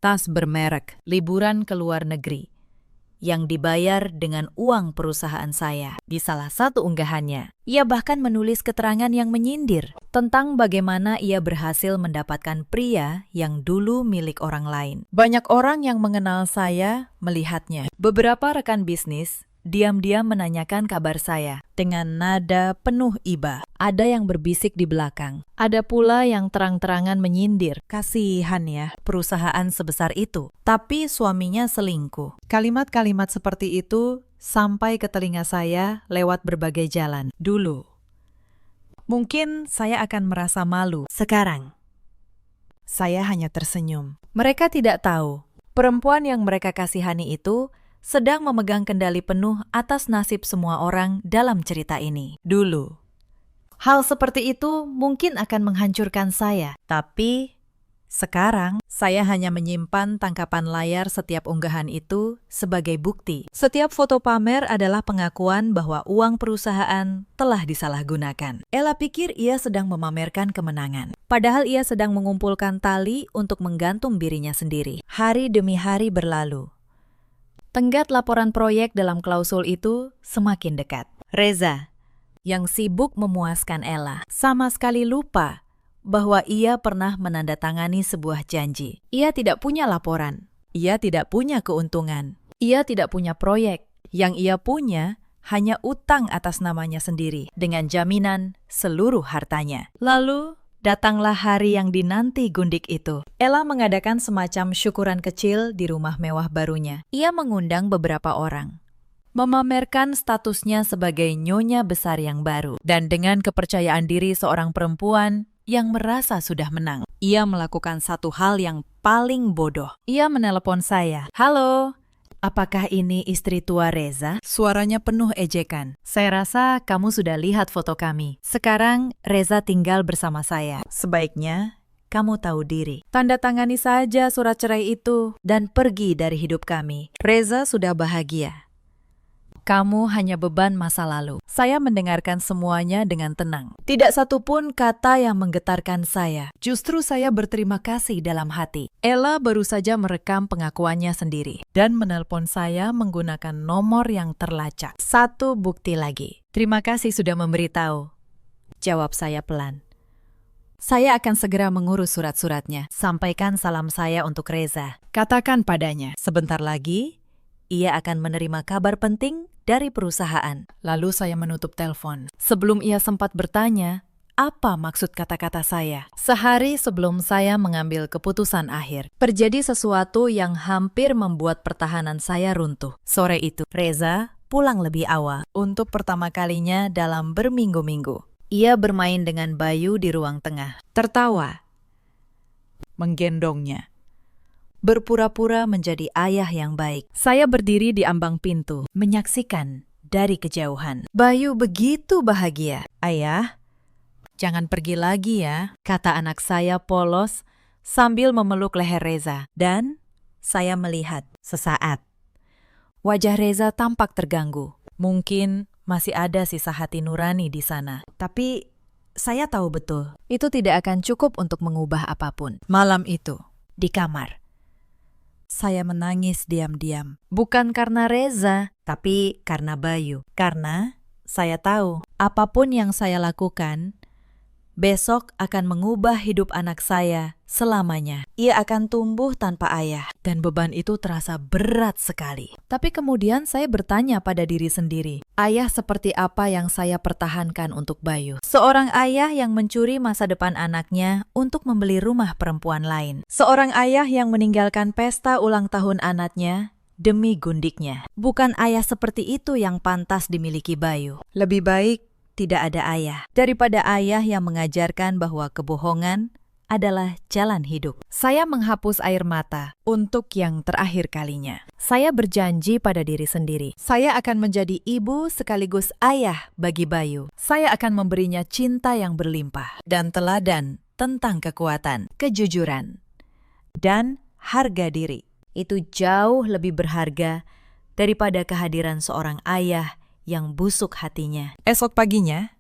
tas bermerek, liburan ke luar negeri, yang dibayar dengan uang perusahaan saya. Di salah satu unggahannya, ia bahkan menulis keterangan yang menyindir tentang bagaimana ia berhasil mendapatkan pria yang dulu milik orang lain. Banyak orang yang mengenal saya melihatnya. Beberapa rekan bisnis diam-diam menanyakan kabar saya dengan nada penuh iba. Ada yang berbisik di belakang. Ada pula yang terang-terangan menyindir. Kasihan ya, perusahaan sebesar itu. Tapi suaminya selingkuh. Kalimat-kalimat seperti itu sampai ke telinga saya lewat berbagai jalan. Dulu, mungkin saya akan merasa malu. Sekarang, saya hanya tersenyum. Mereka tidak tahu, perempuan yang mereka kasihani itu sedang memegang kendali penuh atas nasib semua orang dalam cerita ini. Dulu, hal seperti itu mungkin akan menghancurkan saya. Tapi sekarang, saya hanya menyimpan tangkapan layar setiap unggahan itu sebagai bukti. Setiap foto pamer adalah pengakuan bahwa uang perusahaan telah disalahgunakan. Ella pikir ia sedang memamerkan kemenangan. Padahal ia sedang mengumpulkan tali untuk menggantung dirinya sendiri. Hari demi hari berlalu. Tenggat laporan proyek dalam klausul itu semakin dekat. Reza, yang sibuk memuaskan Ella, sama sekali lupa bahwa ia pernah menandatangani sebuah janji. Ia tidak punya laporan. Ia tidak punya keuntungan. Ia tidak punya proyek. Yang ia punya hanya utang atas namanya sendiri dengan jaminan seluruh hartanya. Lalu datanglah hari yang dinanti Gundik itu. Ella mengadakan semacam syukuran kecil di rumah mewah barunya. Ia mengundang beberapa orang, memamerkan statusnya sebagai nyonya besar yang baru. Dan dengan kepercayaan diri seorang perempuan yang merasa sudah menang, ia melakukan satu hal yang paling bodoh. Ia menelepon saya. Halo, apakah ini istri tua Reza? Suaranya penuh ejekan. Saya rasa kamu sudah lihat foto kami. Sekarang Reza tinggal bersama saya. Sebaiknya kamu tahu diri. Tanda tangani saja surat cerai itu dan pergi dari hidup kami. Reza sudah bahagia. Kamu hanya beban masa lalu. Saya mendengarkan semuanya dengan tenang. Tidak satupun kata yang menggetarkan saya. Justru saya berterima kasih dalam hati. Ella baru saja merekam pengakuannya sendiri dan menelpon saya menggunakan nomor yang terlacak. Satu bukti lagi. Terima kasih sudah memberitahu. Jawab saya pelan. Saya akan segera mengurus surat-suratnya. Sampaikan salam saya untuk Reza. Katakan padanya, sebentar lagi ia akan menerima kabar penting dari perusahaan. Lalu saya menutup telepon. Sebelum ia sempat bertanya, apa maksud kata-kata saya? Sehari sebelum saya mengambil keputusan akhir, terjadi sesuatu yang hampir membuat pertahanan saya runtuh. Sore itu, Reza pulang lebih awal untuk pertama kalinya dalam berminggu-minggu. Ia bermain dengan Bayu di ruang tengah, tertawa, menggendongnya, berpura-pura menjadi ayah yang baik. Saya berdiri di ambang pintu, menyaksikan dari kejauhan. Bayu begitu bahagia. Ayah, jangan pergi lagi ya, kata anak saya polos sambil memeluk leher Reza. Dan saya melihat sesaat, wajah Reza tampak terganggu. Mungkin masih ada sisa hati nurani di sana. Tapi saya tahu betul, itu tidak akan cukup untuk mengubah apapun. Malam itu, di kamar, saya menangis diam-diam. Bukan karena Reza, tapi karena Bayu. Karena saya tahu apapun yang saya lakukan besok akan mengubah hidup anak saya selamanya. Ia akan tumbuh tanpa ayah, dan beban itu terasa berat sekali. Tapi kemudian saya bertanya pada diri sendiri, ayah seperti apa yang saya pertahankan untuk Bayu? Seorang ayah yang mencuri masa depan anaknya untuk membeli rumah perempuan lain. Seorang ayah yang meninggalkan pesta ulang tahun anaknya demi gundiknya. Bukan ayah seperti itu yang pantas dimiliki Bayu. Lebih baik tidak ada ayah daripada ayah yang mengajarkan bahwa kebohongan adalah jalan hidup. Saya menghapus air mata untuk yang terakhir kalinya. Saya berjanji pada diri sendiri, saya akan menjadi ibu sekaligus ayah bagi Bayu. Saya akan memberinya cinta yang berlimpah dan teladan tentang kekuatan, kejujuran, dan harga diri. Itu jauh lebih berharga daripada kehadiran seorang ayah yang busuk hatinya. Esok paginya,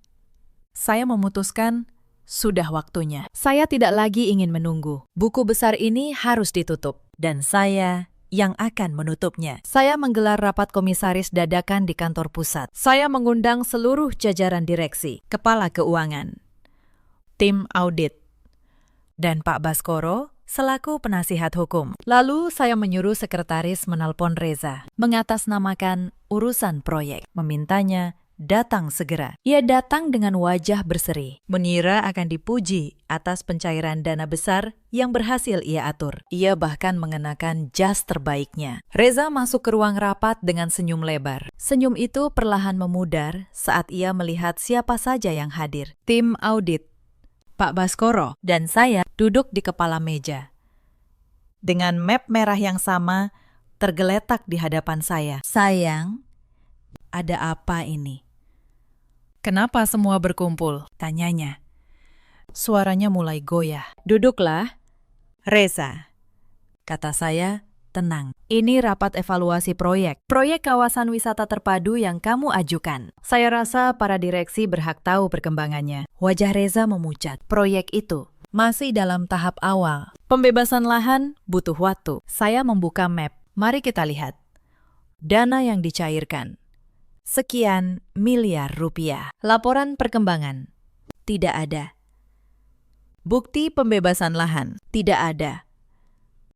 saya memutuskan sudah waktunya. Saya tidak lagi ingin menunggu. Buku besar ini harus ditutup, dan saya yang akan menutupnya. Saya menggelar rapat komisaris dadakan di kantor pusat. Saya mengundang seluruh jajaran direksi, kepala keuangan, tim audit, dan Pak Baskoro selaku penasihat hukum. Lalu saya menyuruh sekretaris menelpon Reza, mengatasnamakan urusan proyek, memintanya datang segera. Ia datang dengan wajah berseri, mengira akan dipuji atas pencairan dana besar yang berhasil ia atur. Ia bahkan mengenakan jas terbaiknya. Reza masuk ke ruang rapat dengan senyum lebar. Senyum itu perlahan memudar saat ia melihat siapa saja yang hadir. Tim audit, Pak Baskoro, dan saya duduk di kepala meja. Dengan map merah yang sama tergeletak di hadapan saya. Sayang, ada apa ini? Kenapa semua berkumpul? Tanyanya. Suaranya mulai goyah. Duduklah, Reza, kata saya tenang. Ini rapat evaluasi proyek kawasan wisata terpadu yang kamu ajukan. Saya rasa para direksi berhak tahu perkembangannya. Wajah Reza memucat. Proyek itu masih dalam tahap awal. Pembebasan lahan butuh waktu. Saya membuka map. Mari kita lihat. Dana yang dicairkan. Sekian miliar rupiah. Laporan perkembangan. Tidak ada. Bukti pembebasan lahan. Tidak ada.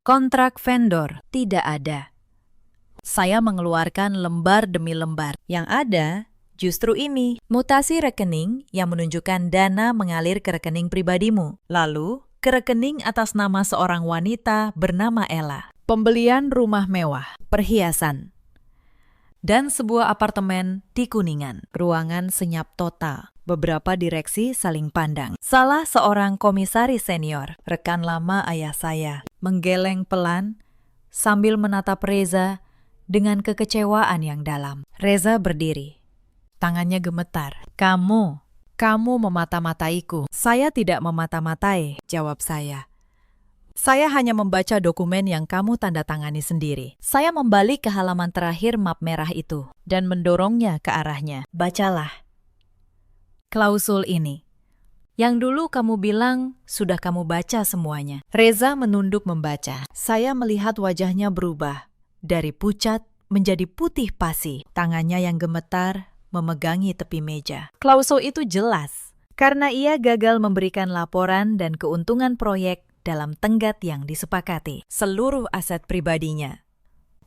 Kontrak vendor. Tidak ada. Saya mengeluarkan lembar demi lembar. Yang ada justru ini, mutasi rekening yang menunjukkan dana mengalir ke rekening pribadimu, lalu ke rekening atas nama seorang wanita bernama Ella. Pembelian rumah mewah, perhiasan, dan sebuah apartemen di Kuningan. Ruangan senyap total. Beberapa direksi saling pandang. Salah seorang komisaris senior, rekan lama ayah saya, menggeleng pelan sambil menatap Reza dengan kekecewaan yang dalam. Reza berdiri. Tangannya gemetar. Kamu memata-mataiku. Saya tidak memata-matai, jawab saya. Saya hanya membaca dokumen yang kamu tanda tangani sendiri. Saya membalik ke halaman terakhir map merah itu dan mendorongnya ke arahnya. Bacalah. Klausul ini. Yang dulu kamu bilang sudah kamu baca semuanya. Reza menunduk membaca. Saya melihat wajahnya berubah. Dari pucat menjadi putih pasi. Tangannya yang gemetar memegangi tepi meja. Klausul itu jelas, karena ia gagal memberikan laporan dan keuntungan proyek dalam tenggat yang disepakati. Seluruh aset pribadinya,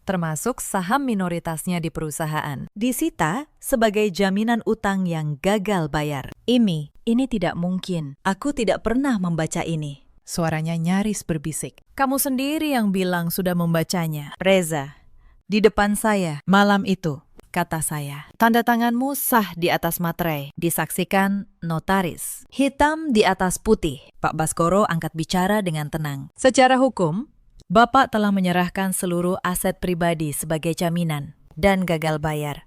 termasuk saham minoritasnya di perusahaan, disita sebagai jaminan utang yang gagal bayar. Ini tidak mungkin. Aku tidak pernah membaca ini. Suaranya nyaris berbisik. Kamu sendiri yang bilang sudah membacanya. Reza, di depan saya, malam itu, kata saya. Tanda tanganmu sah di atas materai, disaksikan notaris. Hitam di atas putih. Pak Baskoro angkat bicara dengan tenang. Secara hukum, Bapak telah menyerahkan seluruh aset pribadi sebagai jaminan dan gagal bayar.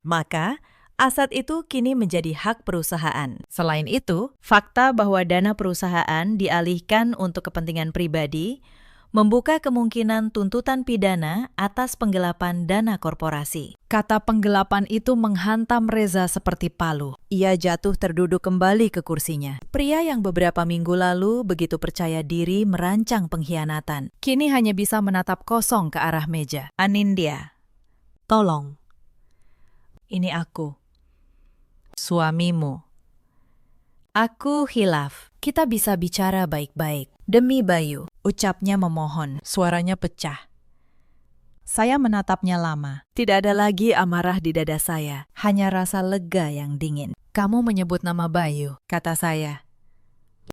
Maka, aset itu kini menjadi hak perusahaan. Selain itu, fakta bahwa dana perusahaan dialihkan untuk kepentingan pribadi membuka kemungkinan tuntutan pidana atas penggelapan dana korporasi. Kata penggelapan itu menghantam Reza seperti palu. Ia jatuh terduduk kembali ke kursinya. Pria yang beberapa minggu lalu begitu percaya diri merancang pengkhianatan, kini hanya bisa menatap kosong ke arah meja. Anindya, tolong. Ini aku. suamimu. Aku hilaf. Kita bisa bicara baik-baik. Demi Bayu, ucapnya memohon. Suaranya pecah. Saya menatapnya lama. Tidak ada lagi amarah di dada saya. Hanya rasa lega yang dingin. Kamu menyebut nama Bayu, kata saya.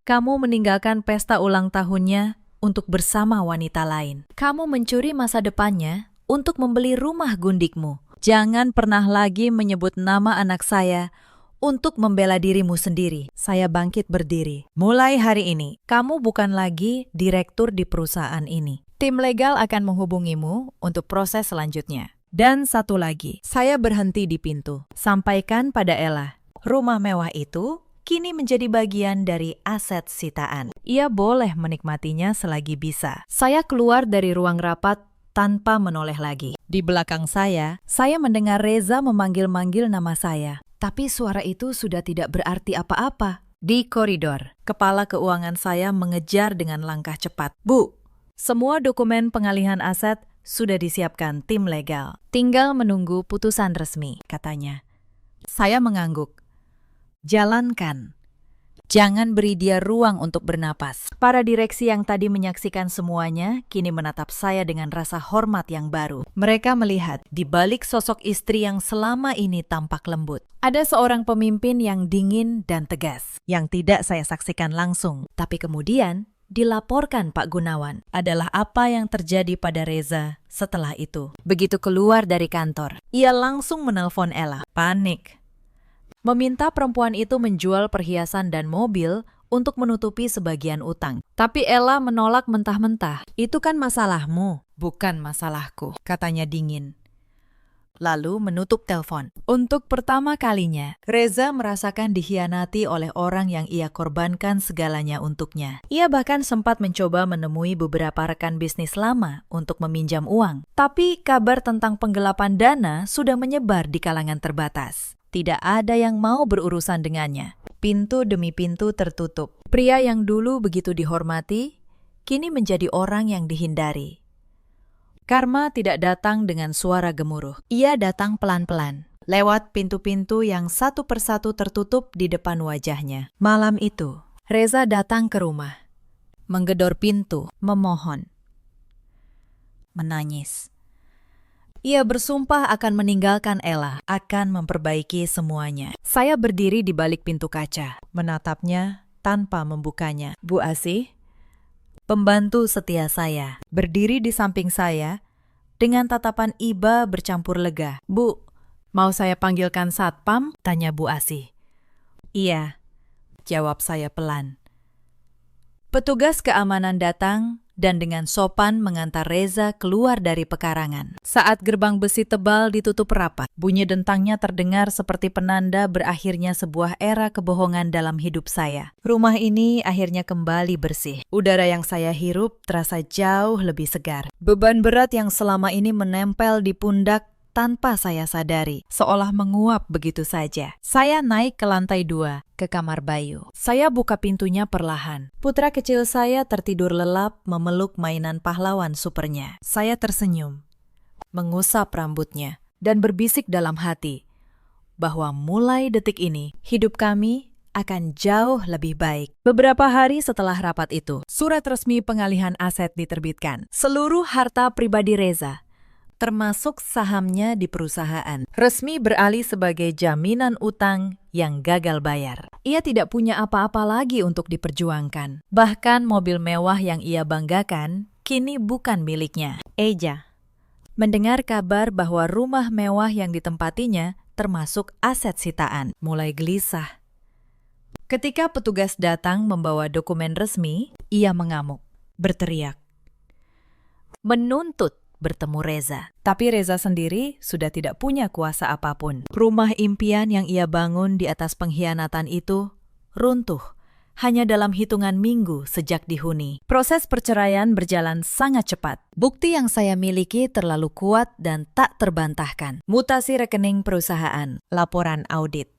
Kamu meninggalkan pesta ulang tahunnya untuk bersama wanita lain. Kamu mencuri masa depannya untuk membeli rumah gundikmu. Jangan pernah lagi menyebut nama anak saya untuk membela dirimu sendiri. Saya bangkit berdiri. Mulai hari ini, kamu bukan lagi direktur di perusahaan ini. Tim legal akan menghubungimu untuk proses selanjutnya. Dan satu lagi, saya berhenti di pintu. Sampaikan pada Ella, rumah mewah itu kini menjadi bagian dari aset sitaan. Ia boleh menikmatinya selagi bisa. Saya keluar dari ruang rapat tanpa menoleh lagi. Di belakang saya mendengar Reza memanggil-manggil nama saya. Tapi suara itu sudah tidak berarti apa-apa. Di koridor, kepala keuangan saya mengejar dengan langkah cepat. Bu, semua dokumen pengalihan aset sudah disiapkan tim legal. Tinggal menunggu putusan resmi, katanya. Saya mengangguk. Jalankan. Jangan beri dia ruang untuk bernapas. Para direksi yang tadi menyaksikan semuanya kini menatap saya dengan rasa hormat yang baru. Mereka melihat di balik sosok istri yang selama ini tampak lembut, ada seorang pemimpin yang dingin dan tegas, yang tidak saya saksikan langsung. Tapi kemudian dilaporkan Pak Gunawan adalah apa yang terjadi pada Reza setelah itu. Begitu keluar dari kantor, ia langsung menelpon Ella. Panik. Meminta perempuan itu menjual perhiasan dan mobil untuk menutupi sebagian utang. Tapi Ella menolak mentah-mentah. Itu kan masalahmu, bukan masalahku, katanya dingin. Lalu menutup telepon. Untuk pertama kalinya, Reza merasakan dikhianati oleh orang yang ia korbankan segalanya untuknya. Ia bahkan sempat mencoba menemui beberapa rekan bisnis lama untuk meminjam uang. Tapi kabar tentang penggelapan dana sudah menyebar di kalangan terbatas. Tidak ada yang mau berurusan dengannya. Pintu demi pintu tertutup. Pria yang dulu begitu dihormati, kini menjadi orang yang dihindari. Karma tidak datang dengan suara gemuruh. Ia datang pelan-pelan, lewat pintu-pintu yang satu persatu tertutup di depan wajahnya. Malam itu, Reza datang ke rumah, menggedor pintu, memohon, menangis. Ia bersumpah akan meninggalkan Ella, akan memperbaiki semuanya. Saya berdiri di balik pintu kaca, menatapnya tanpa membukanya. Bu Asih, pembantu setia saya, berdiri di samping saya dengan tatapan iba bercampur lega. Bu, mau saya panggilkan satpam? Tanya Bu Asih. Iya, jawab saya pelan. Petugas keamanan datang dan dengan sopan mengantar Reza keluar dari pekarangan. Saat gerbang besi tebal ditutup rapat, bunyi dentangnya terdengar seperti penanda berakhirnya sebuah era kebohongan dalam hidup saya. Rumah ini akhirnya kembali bersih. Udara yang saya hirup terasa jauh lebih segar. Beban berat yang selama ini menempel di pundak tanpa saya sadari, seolah menguap begitu saja. Saya naik ke lantai 2, ke kamar Bayu. Saya buka pintunya perlahan. Putra kecil saya tertidur lelap memeluk mainan pahlawan supernya. Saya tersenyum, mengusap rambutnya, dan berbisik dalam hati bahwa mulai detik ini, hidup kami akan jauh lebih baik. Beberapa hari setelah rapat itu, surat resmi pengalihan aset diterbitkan. Seluruh harta pribadi Reza, termasuk sahamnya di perusahaan, resmi beralih sebagai jaminan utang yang gagal bayar. Ia tidak punya apa-apa lagi untuk diperjuangkan. Bahkan mobil mewah yang ia banggakan kini bukan miliknya. Eja mendengar kabar bahwa rumah mewah yang ditempatinya termasuk aset sitaan, mulai gelisah. Ketika petugas datang membawa dokumen resmi, ia mengamuk, berteriak, menuntut bertemu Reza. Tapi Reza sendiri sudah tidak punya kuasa apapun. Rumah impian yang ia bangun di atas pengkhianatan itu runtuh hanya dalam hitungan minggu sejak dihuni. Proses perceraian berjalan sangat cepat. Bukti yang saya miliki terlalu kuat dan tak terbantahkan. Mutasi rekening perusahaan, laporan audit,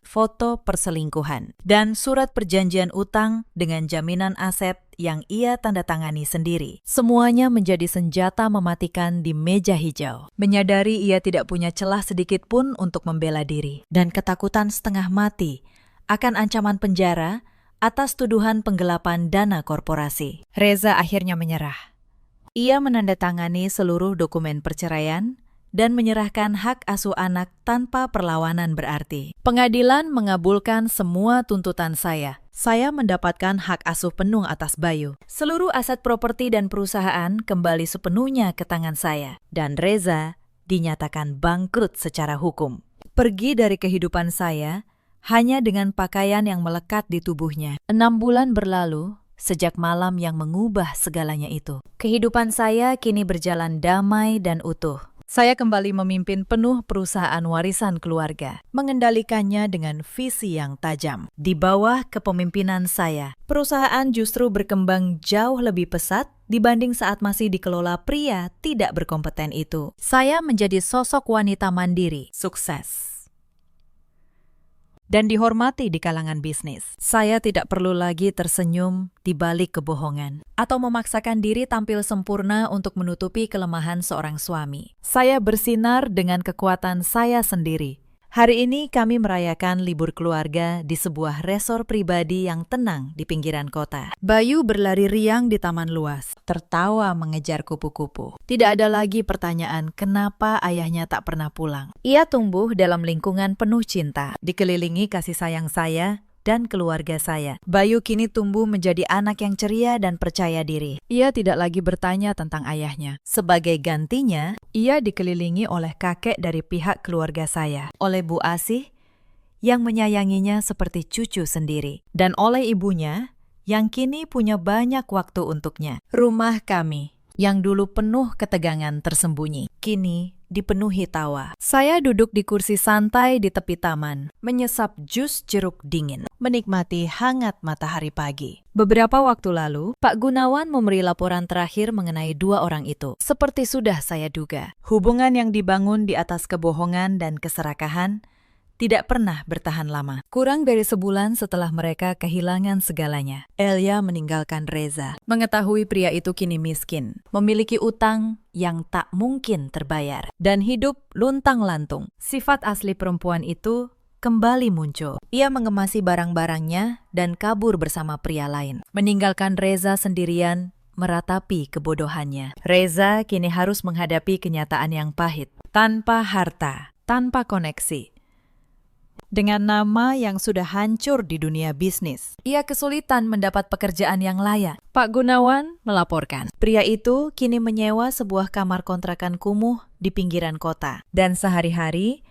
foto perselingkuhan, dan surat perjanjian utang dengan jaminan aset yang ia tanda tangani sendiri. Semuanya menjadi senjata mematikan di meja hijau. Menyadari ia tidak punya celah sedikit pun untuk membela diri, dan ketakutan setengah mati akan ancaman penjara atas tuduhan penggelapan dana korporasi. Reza akhirnya menyerah. Ia menandatangani seluruh dokumen perceraian dan menyerahkan hak asuh anak tanpa perlawanan berarti. Pengadilan mengabulkan semua tuntutan saya. Saya mendapatkan hak asuh penuh atas Bayu. Seluruh aset properti dan perusahaan kembali sepenuhnya ke tangan saya. Dan Reza dinyatakan bangkrut secara hukum. Pergi dari kehidupan saya hanya dengan pakaian yang melekat di tubuhnya. 6 bulan berlalu sejak malam yang mengubah segalanya itu. Kehidupan saya kini berjalan damai dan utuh. Saya kembali memimpin penuh perusahaan warisan keluarga, mengendalikannya dengan visi yang tajam. Di bawah kepemimpinan saya, perusahaan justru berkembang jauh lebih pesat dibanding saat masih dikelola pria tidak berkompeten itu. Saya menjadi sosok wanita mandiri, sukses, dan dihormati di kalangan bisnis. Saya tidak perlu lagi tersenyum di balik kebohongan atau memaksakan diri tampil sempurna untuk menutupi kelemahan seorang suami. Saya bersinar dengan kekuatan saya sendiri. Hari ini kami merayakan libur keluarga di sebuah resor pribadi yang tenang di pinggiran kota. Bayu berlari riang di taman luas, tertawa mengejar kupu-kupu. Tidak ada lagi pertanyaan kenapa ayahnya tak pernah pulang. Ia tumbuh dalam lingkungan penuh cinta, dikelilingi kasih sayang saya dan keluarga saya. Bayu kini tumbuh menjadi anak yang ceria dan percaya diri. Ia tidak lagi bertanya tentang ayahnya. Sebagai gantinya, ia dikelilingi oleh kakek dari pihak keluarga saya, oleh Bu Asih yang menyayanginya seperti cucu sendiri, dan oleh ibunya yang kini punya banyak waktu untuknya. Rumah kami yang dulu penuh ketegangan tersembunyi, kini dipenuhi tawa. Saya duduk di kursi santai di tepi taman, menyesap jus jeruk dingin, menikmati hangat matahari pagi. Beberapa waktu lalu, Pak Gunawan memberi laporan terakhir mengenai 2 orang itu. Seperti sudah saya duga, hubungan yang dibangun di atas kebohongan dan keserakahan tidak pernah bertahan lama. Kurang dari sebulan setelah mereka kehilangan segalanya, Elia meninggalkan Reza. Mengetahui pria itu kini miskin, memiliki utang yang tak mungkin terbayar, dan hidup luntang-lantung. Sifat asli perempuan itu kembali muncul. Ia mengemasi barang-barangnya dan kabur bersama pria lain, meninggalkan Reza sendirian meratapi kebodohannya. Reza kini harus menghadapi kenyataan yang pahit, tanpa harta, tanpa koneksi, dengan nama yang sudah hancur di dunia bisnis. Ia kesulitan mendapat pekerjaan yang layak. Pak Gunawan melaporkan, pria itu kini menyewa sebuah kamar kontrakan kumuh di pinggiran kota, dan sehari-hari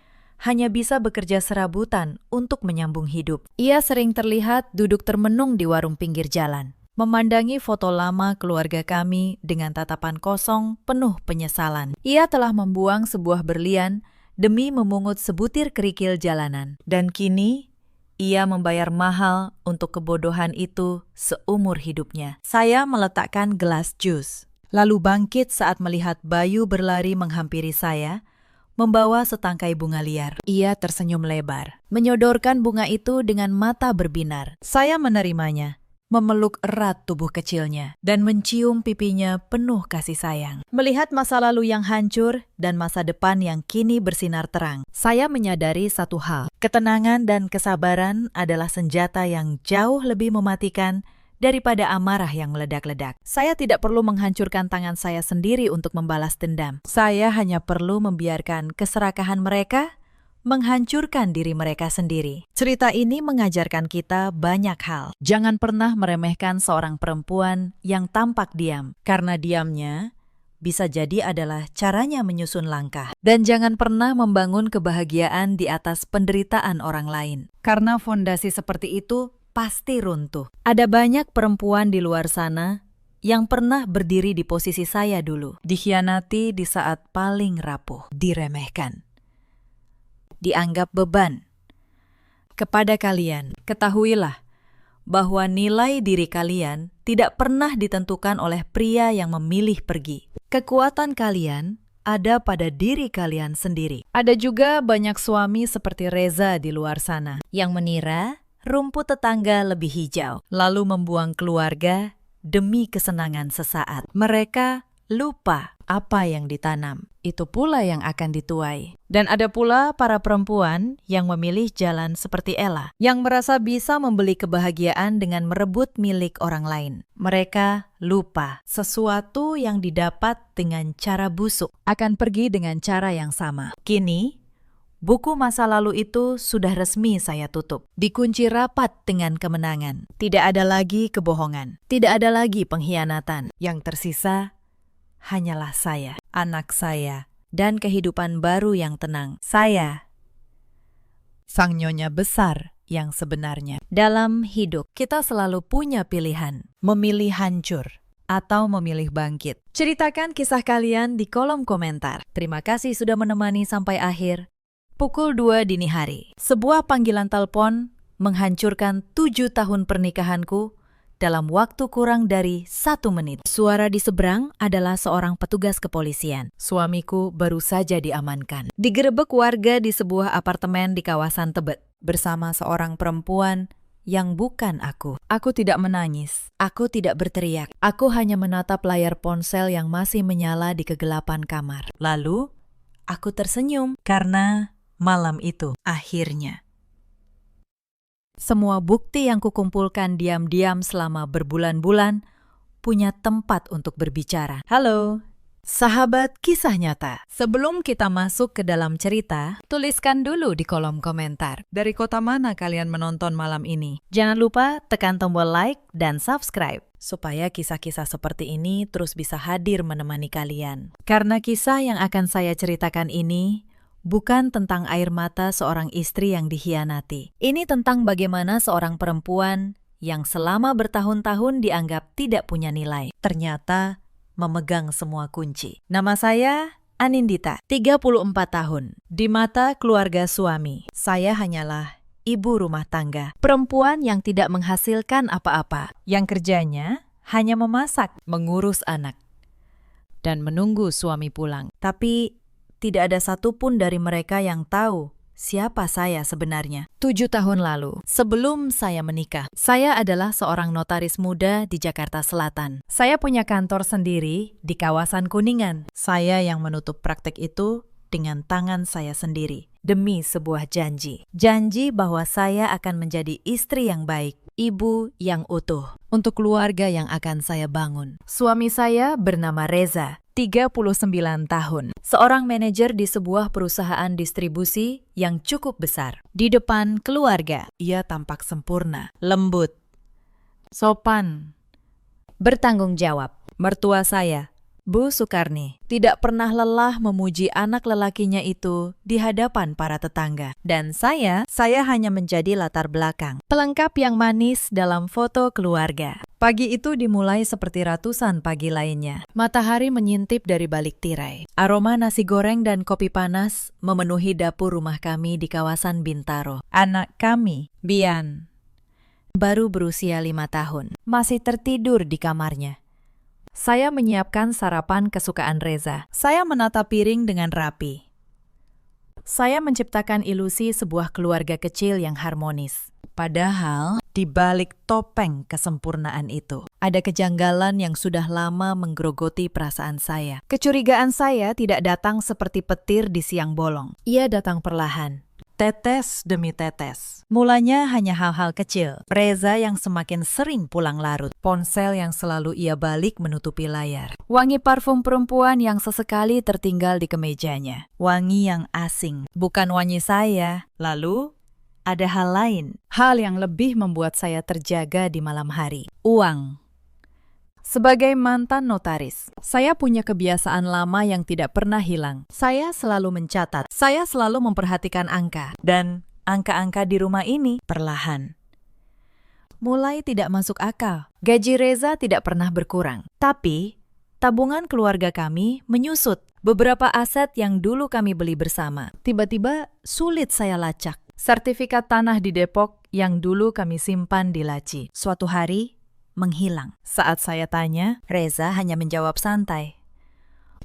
hanya bisa bekerja serabutan untuk menyambung hidup. Ia sering terlihat duduk termenung di warung pinggir jalan, memandangi foto lama keluarga kami dengan tatapan kosong penuh penyesalan. Ia telah membuang sebuah berlian demi memungut sebutir kerikil jalanan. Dan kini, ia membayar mahal untuk kebodohan itu seumur hidupnya. Saya meletakkan gelas jus, lalu bangkit saat melihat Bayu berlari menghampiri saya, membawa setangkai bunga liar. Ia tersenyum lebar, menyodorkan bunga itu dengan mata berbinar. Saya menerimanya, memeluk erat tubuh kecilnya, dan mencium pipinya penuh kasih sayang. Melihat masa lalu yang hancur dan masa depan yang kini bersinar terang, saya menyadari satu hal. Ketenangan dan kesabaran adalah senjata yang jauh lebih mematikan daripada amarah yang meledak-ledak. Saya tidak perlu menghancurkan tangan saya sendiri untuk membalas dendam. Saya hanya perlu membiarkan keserakahan mereka menghancurkan diri mereka sendiri. Cerita ini mengajarkan kita banyak hal. Jangan pernah meremehkan seorang perempuan yang tampak diam, karena diamnya bisa jadi adalah caranya menyusun langkah. Dan jangan pernah membangun kebahagiaan di atas penderitaan orang lain, karena fondasi seperti itu pasti runtuh. Ada banyak perempuan di luar sana yang pernah berdiri di posisi saya dulu, dikhianati di saat paling rapuh, diremehkan, dianggap beban. Kepada kalian, ketahuilah bahwa nilai diri kalian tidak pernah ditentukan oleh pria yang memilih pergi. Kekuatan kalian ada pada diri kalian sendiri. Ada juga banyak suami seperti Reza di luar sana yang menira rumput tetangga lebih hijau, lalu membuang keluarga demi kesenangan sesaat. Mereka lupa apa yang ditanam, itu pula yang akan dituai. Dan ada pula para perempuan yang memilih jalan seperti Ella, yang merasa bisa membeli kebahagiaan dengan merebut milik orang lain. Mereka lupa sesuatu yang didapat dengan cara busuk akan pergi dengan cara yang sama. Kini, buku masa lalu itu sudah resmi saya tutup. Dikunci rapat dengan kemenangan. Tidak ada lagi kebohongan. Tidak ada lagi pengkhianatan. Yang tersisa hanyalah saya, anak saya, dan kehidupan baru yang tenang. Saya, sang nyonya besar yang sebenarnya. Dalam hidup, kita selalu punya pilihan. Memilih hancur atau memilih bangkit. Ceritakan kisah kalian di kolom komentar. Terima kasih sudah menemani sampai akhir. Pukul 2 dini hari, sebuah panggilan telepon menghancurkan 7 tahun pernikahanku dalam waktu kurang dari 1 menit. Suara di seberang adalah seorang petugas kepolisian. Suamiku baru saja diamankan. Digerebek warga di sebuah apartemen di kawasan Tebet bersama seorang perempuan yang bukan aku. Aku tidak menangis. Aku tidak berteriak. Aku hanya menatap layar ponsel yang masih menyala di kegelapan kamar. Lalu, aku tersenyum karena malam itu akhirnya semua bukti yang kukumpulkan diam-diam selama berbulan-bulan punya tempat untuk berbicara. Halo, sahabat kisah nyata. Sebelum kita masuk ke dalam cerita, tuliskan dulu di kolom komentar dari kota mana kalian menonton malam ini. Jangan lupa tekan tombol like dan subscribe supaya kisah-kisah seperti ini terus bisa hadir menemani kalian. Karena kisah yang akan saya ceritakan ini bukan tentang air mata seorang istri yang dikhianati. Ini tentang bagaimana seorang perempuan yang selama bertahun-tahun dianggap tidak punya nilai, ternyata memegang semua kunci. Nama saya Anindita, 34 tahun. Di mata keluarga suami, saya hanyalah ibu rumah tangga. Perempuan yang tidak menghasilkan apa-apa, yang kerjanya hanya memasak, mengurus anak, dan menunggu suami pulang. Tapi tidak ada satupun dari mereka yang tahu siapa saya sebenarnya. 7 tahun lalu, sebelum saya menikah, saya adalah seorang notaris muda di Jakarta Selatan. Saya punya kantor sendiri di kawasan Kuningan. Saya yang menutup praktek itu dengan tangan saya sendiri, demi sebuah janji. Janji bahwa saya akan menjadi istri yang baik, ibu yang utuh, untuk keluarga yang akan saya bangun. Suami saya bernama Reza, 39 tahun. Seorang manajer di sebuah perusahaan distribusi yang cukup besar. Di depan keluarga, ia tampak sempurna, lembut, sopan, bertanggung jawab. Mertua saya, Bu Sukarni, tidak pernah lelah memuji anak lelakinya itu di hadapan para tetangga. Dan saya hanya menjadi latar belakang, pelengkap yang manis dalam foto keluarga. Pagi itu dimulai seperti ratusan pagi lainnya. Matahari menyintip dari balik tirai. Aroma nasi goreng dan kopi panas memenuhi dapur rumah kami di kawasan Bintaro. Anak kami, Bian, baru berusia 5 tahun, masih tertidur di kamarnya. Saya menyiapkan sarapan kesukaan Reza. Saya menata piring dengan rapi. Saya menciptakan ilusi sebuah keluarga kecil yang harmonis. Padahal, di balik topeng kesempurnaan itu, ada kejanggalan yang sudah lama menggerogoti perasaan saya. Kecurigaan saya tidak datang seperti petir di siang bolong. Ia datang perlahan, tetes demi tetes. Mulanya hanya hal-hal kecil. Reza yang semakin sering pulang larut. Ponsel yang selalu ia balik menutupi layar. Wangi parfum perempuan yang sesekali tertinggal di kemejanya. Wangi yang asing, bukan wangi saya. Lalu, ada hal lain. Hal yang lebih membuat saya terjaga di malam hari. Uang. Sebagai mantan notaris, saya punya kebiasaan lama yang tidak pernah hilang. Saya selalu mencatat, saya selalu memperhatikan angka. Dan angka-angka di rumah ini perlahan mulai tidak masuk akal. Gaji Reza tidak pernah berkurang. Tapi, tabungan keluarga kami menyusut. Beberapa aset yang dulu kami beli bersama, tiba-tiba sulit saya lacak. Sertifikat tanah di Depok yang dulu kami simpan di laci, suatu hari menghilang. Saat saya tanya, Reza hanya menjawab santai,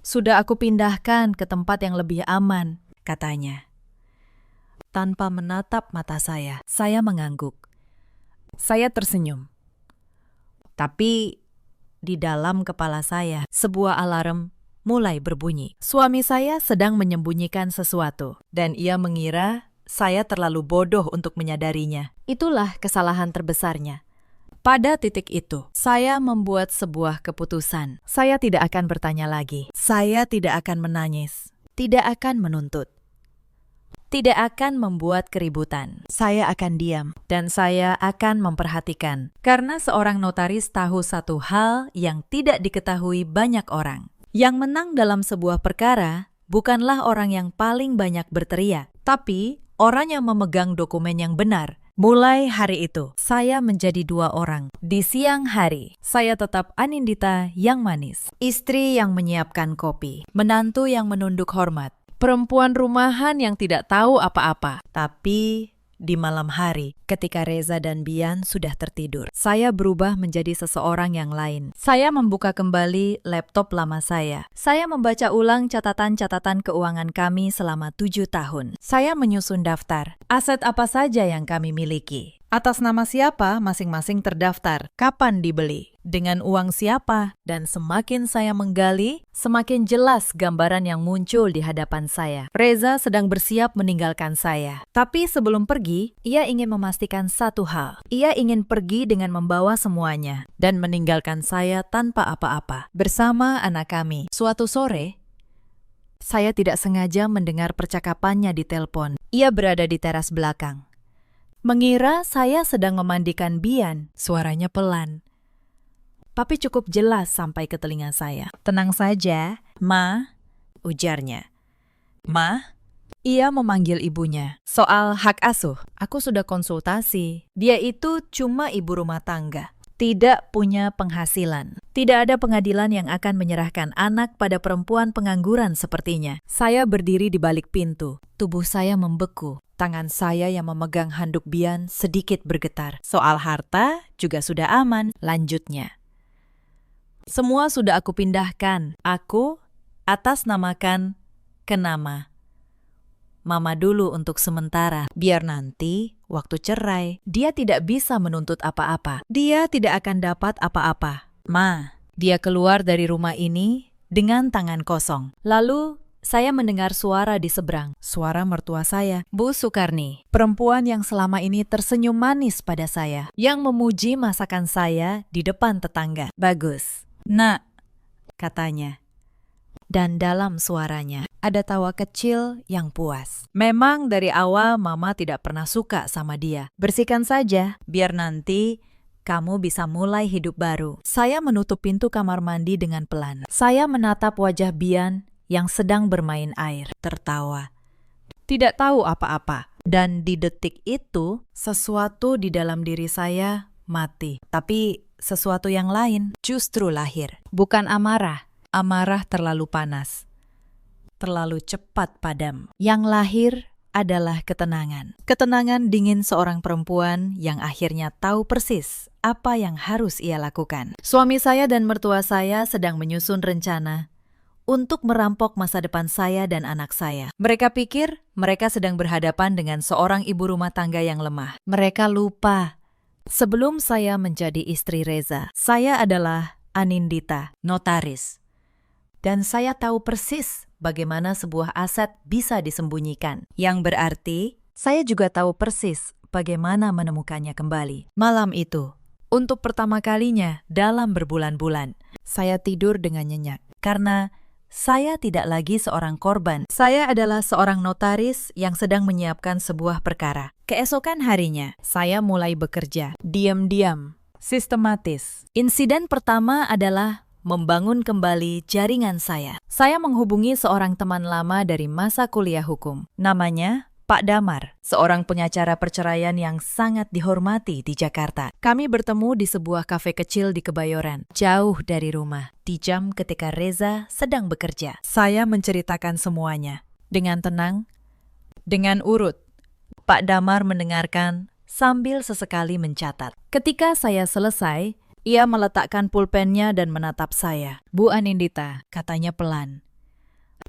Sudah aku pindahkan ke tempat yang lebih aman, katanya. Tanpa menatap mata saya mengangguk. Saya tersenyum. Tapi di dalam kepala saya, sebuah alarm mulai berbunyi. Suami saya sedang menyembunyikan sesuatu, dan ia mengira saya terlalu bodoh untuk menyadarinya. Itulah kesalahan terbesarnya. Pada titik itu, saya membuat sebuah keputusan. Saya tidak akan bertanya lagi. Saya tidak akan menangis. Tidak akan menuntut. Tidak akan membuat keributan. Saya akan diam dan saya akan memperhatikan. Karena seorang notaris tahu satu hal yang tidak diketahui banyak orang. Yang menang dalam sebuah perkara bukanlah orang yang paling banyak berteriak, tapi orang yang memegang dokumen yang benar. Mulai hari itu, saya menjadi dua orang. Di siang hari, saya tetap Anindita yang manis. Istri yang menyiapkan kopi. Menantu yang menunduk hormat. Perempuan rumahan yang tidak tahu apa-apa. Tapi di malam hari, ketika Reza dan Bian sudah tertidur, saya berubah menjadi seseorang yang lain. Saya membuka kembali laptop lama saya. Saya membaca ulang catatan-catatan keuangan kami selama 7 tahun. Saya menyusun daftar. Aset apa saja yang kami miliki. Atas nama siapa masing-masing terdaftar, kapan dibeli, dengan uang siapa, dan semakin saya menggali, semakin jelas gambaran yang muncul di hadapan saya. Reza sedang bersiap meninggalkan saya. Tapi sebelum pergi, ia ingin memastikan satu hal. Ia ingin pergi dengan membawa semuanya, dan meninggalkan saya tanpa apa-apa. Bersama anak kami, suatu sore, saya tidak sengaja mendengar percakapannya di telepon. Ia berada di teras belakang. Mengira saya sedang memandikan Bian, suaranya pelan. Tapi cukup jelas sampai ke telinga saya. Tenang saja, Ma, ujarnya. Ma? Ia memanggil ibunya. Soal hak asuh, aku sudah konsultasi. Dia itu cuma ibu rumah tangga. Tidak punya penghasilan. Tidak ada pengadilan yang akan menyerahkan anak pada perempuan pengangguran sepertinya. Saya berdiri di balik pintu. Tubuh saya membeku. Tangan saya yang memegang handuk Bian sedikit bergetar. Soal harta juga sudah aman, lanjutnya. Semua sudah aku pindahkan. Aku atas namakan ke nama Mama dulu untuk sementara. Biar nanti, waktu cerai, dia tidak bisa menuntut apa-apa. Dia tidak akan dapat apa-apa. Ma, dia keluar dari rumah ini dengan tangan kosong. Lalu, saya mendengar suara di seberang. Suara mertua saya, Bu Sukarni. Perempuan yang selama ini tersenyum manis pada saya. Yang memuji masakan saya di depan tetangga. Bagus. Nak, katanya. Dan dalam suaranya ada tawa kecil yang puas. Memang dari awal Mama tidak pernah suka sama dia. Bersihkan saja, biar nanti kamu bisa mulai hidup baru. Saya menutup pintu kamar mandi dengan pelan. Saya menatap wajah Bian yang sedang bermain air, tertawa. Tidak tahu apa-apa. Dan di detik itu, sesuatu di dalam diri saya mati. Tapi sesuatu yang lain justru lahir. Bukan amarah. Amarah terlalu panas. Terlalu cepat padam. Yang lahir adalah ketenangan. Ketenangan dingin seorang perempuan yang akhirnya tahu persis apa yang harus ia lakukan. Suami saya dan mertua saya sedang menyusun rencana untuk merampok masa depan saya dan anak saya. Mereka pikir mereka sedang berhadapan dengan seorang ibu rumah tangga yang lemah. Mereka lupa. Sebelum saya menjadi istri Reza, saya adalah Anindita, notaris. Dan saya tahu persis bagaimana sebuah aset bisa disembunyikan. Yang berarti, saya juga tahu persis bagaimana menemukannya kembali. Malam itu, untuk pertama kalinya dalam berbulan-bulan, saya tidur dengan nyenyak. Karena saya tidak lagi seorang korban. Saya adalah seorang notaris yang sedang menyiapkan sebuah perkara. Keesokan harinya, saya mulai bekerja. Diam-diam, sistematis. Insiden pertama adalah membangun kembali jaringan saya. Saya menghubungi seorang teman lama dari masa kuliah hukum. Namanya Pak Damar, seorang pengacara perceraian yang sangat dihormati di Jakarta. Kami bertemu di sebuah kafe kecil di Kebayoran, jauh dari rumah, di jam ketika Reza sedang bekerja. Saya menceritakan semuanya. Dengan tenang, dengan urut. Pak Damar mendengarkan sambil sesekali mencatat. Ketika saya selesai, ia meletakkan pulpennya dan menatap saya. Bu Anindita, katanya pelan.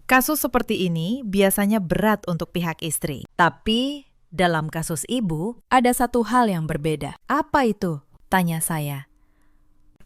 Kasus seperti ini biasanya berat untuk pihak istri. Tapi dalam kasus ibu, ada satu hal yang berbeda. Apa itu? Tanya saya.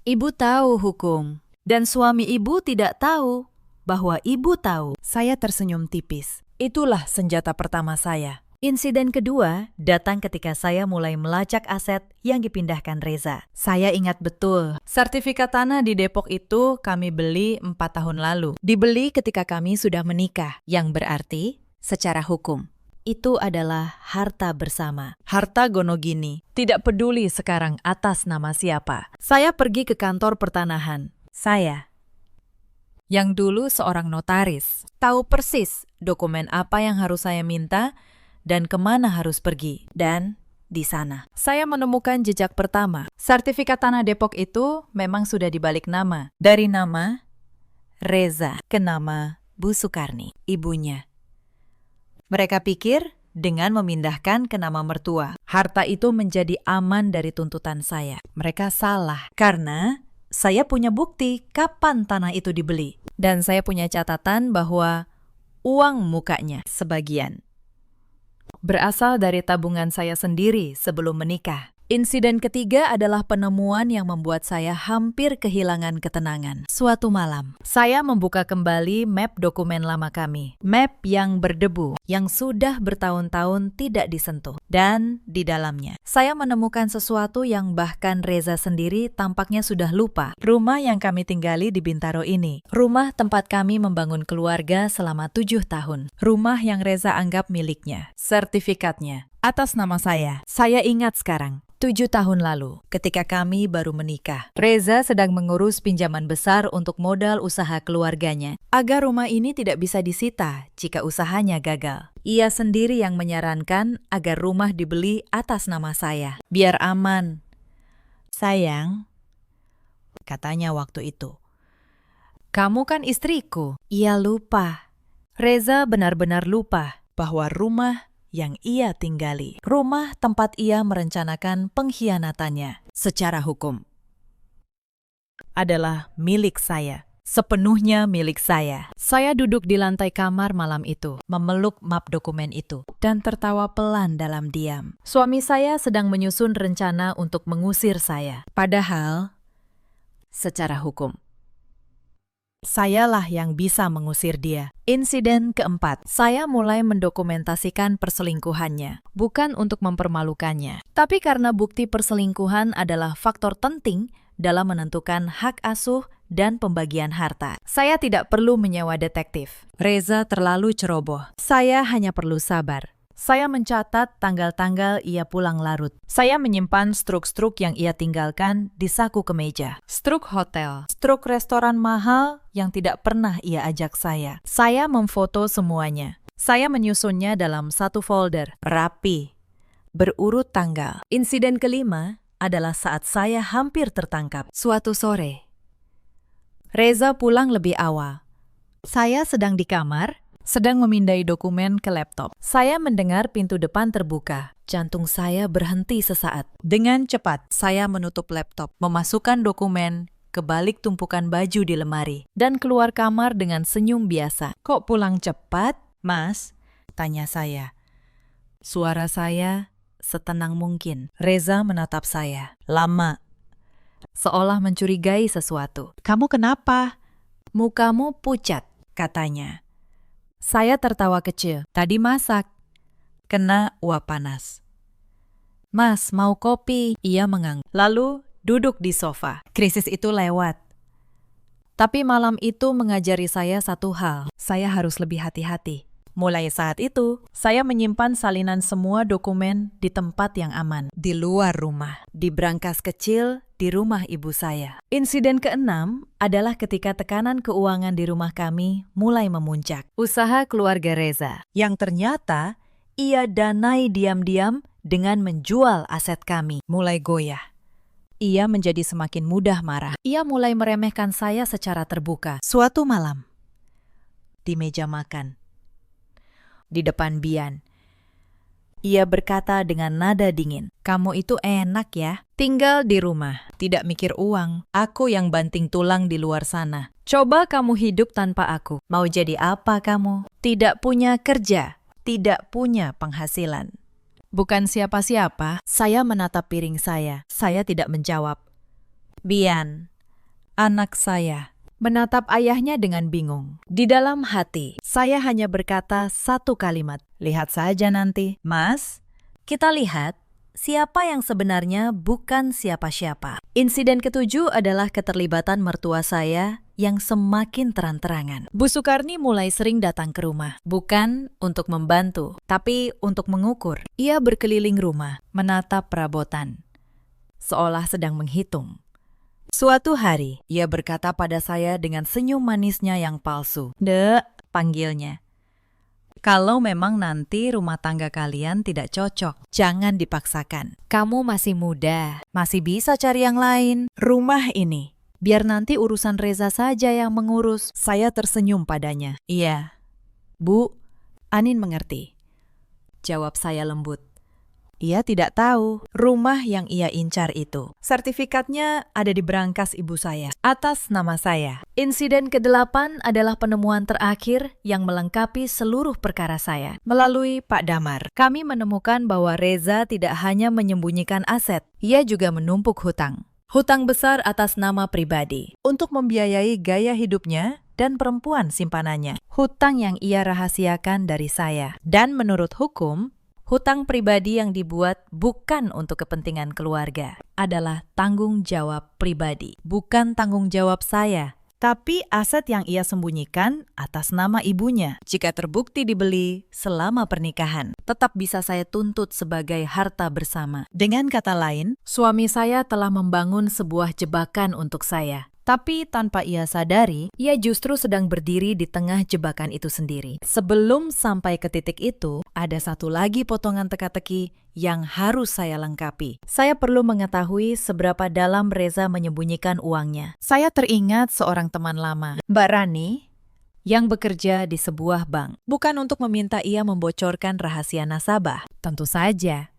Ibu tahu hukum, dan suami ibu tidak tahu bahwa ibu tahu. Saya tersenyum tipis. Itulah senjata pertama saya. Insiden kedua datang ketika saya mulai melacak aset yang dipindahkan Reza. Saya ingat betul, sertifikat tanah di Depok itu kami beli 4 tahun lalu. Dibeli ketika kami sudah menikah, yang berarti secara hukum itu adalah harta bersama. Harta Gonogini. Tidak peduli sekarang atas nama siapa. Saya pergi ke kantor pertanahan. Saya, yang dulu seorang notaris, tahu persis dokumen apa yang harus saya minta dan kemana harus pergi. Dan di sana, saya menemukan jejak pertama. Sertifikat tanah Depok itu memang sudah dibalik nama. Dari nama Reza ke nama Bu Sukarni, ibunya. Mereka pikir dengan memindahkan ke nama mertua, harta itu menjadi aman dari tuntutan saya. Mereka salah, karena saya punya bukti kapan tanah itu dibeli. Dan saya punya catatan bahwa uang mukanya sebagian berasal dari tabungan saya sendiri sebelum menikah. Insiden ketiga adalah penemuan yang membuat saya hampir kehilangan ketenangan. Suatu malam, saya membuka kembali map dokumen lama kami. Map yang berdebu, yang sudah bertahun-tahun tidak disentuh. Dan di dalamnya, saya menemukan sesuatu yang bahkan Reza sendiri tampaknya sudah lupa. Rumah yang kami tinggali di Bintaro ini. Rumah tempat kami membangun keluarga selama 7 tahun. Rumah yang Reza anggap miliknya. Sertifikatnya atas nama saya. Saya ingat sekarang. 7 tahun lalu, ketika kami baru menikah, Reza sedang mengurus pinjaman besar untuk modal usaha keluarganya, agar rumah ini tidak bisa disita jika usahanya gagal. Ia sendiri yang menyarankan agar rumah dibeli atas nama saya, biar aman. Sayang, katanya waktu itu, kamu kan istriku. Ia lupa. Reza benar-benar lupa bahwa rumah yang ia tinggali, rumah tempat ia merencanakan pengkhianatannya secara hukum, adalah milik saya, sepenuhnya milik saya. Saya duduk di lantai kamar malam itu, memeluk map dokumen itu, dan tertawa pelan dalam diam. Suami saya sedang menyusun rencana untuk mengusir saya. Padahal, secara hukum, sayalah yang bisa mengusir dia. Insiden keempat, saya mulai mendokumentasikan perselingkuhannya. Bukan untuk mempermalukannya, tapi karena bukti perselingkuhan adalah faktor penting dalam menentukan hak asuh dan pembagian harta. Saya tidak perlu menyewa detektif. Reza terlalu ceroboh. Saya hanya perlu sabar. Saya mencatat tanggal-tanggal ia pulang larut. Saya menyimpan struk-struk yang ia tinggalkan di saku kemeja. Struk hotel, struk restoran mahal yang tidak pernah ia ajak saya. Saya memfoto semuanya. Saya menyusunnya dalam satu folder, rapi, berurut tanggal. Insiden kelima adalah saat saya hampir tertangkap. Suatu sore, Reza pulang lebih awal. Saya sedang di kamar, sedang memindai dokumen ke laptop. Saya mendengar pintu depan terbuka. Jantung saya berhenti sesaat. Dengan cepat, saya menutup laptop, memasukkan dokumen ke balik tumpukan baju di lemari, dan keluar kamar dengan senyum biasa. Kok pulang cepat, Mas? Tanya saya. Suara saya setenang mungkin. Reza menatap saya. Lama. Seolah mencurigai sesuatu. Kamu kenapa? Mukamu pucat, katanya. Saya tertawa kecil. Tadi masak. Kena uap panas. Mas, mau kopi? Ia mengangguk. Lalu duduk di sofa. Krisis itu lewat. Tapi malam itu mengajari saya satu hal. Saya harus lebih hati-hati. Mulai saat itu, saya menyimpan salinan semua dokumen di tempat yang aman. Di luar rumah. Di brankas kecil di rumah ibu saya. Insiden keenam adalah ketika tekanan keuangan di rumah kami mulai memuncak. Usaha keluarga Reza, yang ternyata ia danai diam-diam dengan menjual aset kami, mulai goyah. Ia menjadi semakin mudah marah. Ia mulai meremehkan saya secara terbuka. Suatu malam, di meja makan, di depan Bian, ia berkata dengan nada dingin, "Kamu itu enak ya, Tinggal di rumah, tidak mikir uang. Aku yang banting tulang di luar sana. Coba kamu hidup tanpa aku. Mau jadi apa kamu? Tidak punya kerja, tidak punya penghasilan. Bukan siapa-siapa, saya menatap piring saya. Saya tidak menjawab. Bian, anak saya, menatap ayahnya dengan bingung. Di dalam hati, saya hanya berkata satu kalimat. Lihat saja nanti. Mas, kita lihat siapa yang sebenarnya bukan siapa-siapa. Insiden ketujuh adalah keterlibatan mertua saya yang semakin terang-terangan. Bu Sukarni mulai sering datang ke rumah. Bukan untuk membantu, tapi untuk mengukur. Ia berkeliling rumah, menatap perabotan, seolah sedang menghitung. Suatu hari, ia berkata pada saya dengan senyum manisnya yang palsu. Dek, panggilnya. Kalau memang nanti rumah tangga kalian tidak cocok, jangan dipaksakan. Kamu masih muda, masih bisa cari yang lain. Rumah ini, biar nanti urusan Reza saja yang mengurus. Saya tersenyum padanya. Iya, Bu, Anin mengerti. Jawab saya lembut. Ia tidak tahu rumah yang ia incar itu. Sertifikatnya ada di berangkas ibu saya, atas nama saya. Insiden ke-8 adalah penemuan terakhir yang melengkapi seluruh perkara saya. Melalui Pak Damar, kami menemukan bahwa Reza tidak hanya menyembunyikan aset, ia juga menumpuk hutang. Hutang besar atas nama pribadi, untuk membiayai gaya hidupnya dan perempuan simpanannya. Hutang yang ia rahasiakan dari saya. Dan menurut hukum, hutang pribadi yang dibuat bukan untuk kepentingan keluarga, adalah tanggung jawab pribadi, bukan tanggung jawab saya. Tapi aset yang ia sembunyikan atas nama ibunya, jika terbukti dibeli selama pernikahan, tetap bisa saya tuntut sebagai harta bersama. Dengan kata lain, suami saya telah membangun sebuah jebakan untuk saya. Tapi tanpa ia sadari, ia justru sedang berdiri di tengah jebakan itu sendiri. Sebelum sampai ke titik itu, ada satu lagi potongan teka-teki yang harus saya lengkapi. Saya perlu mengetahui seberapa dalam Reza menyembunyikan uangnya. Saya teringat seorang teman lama, Mbak Rani, yang bekerja di sebuah bank. Bukan untuk meminta ia membocorkan rahasia nasabah, tentu saja.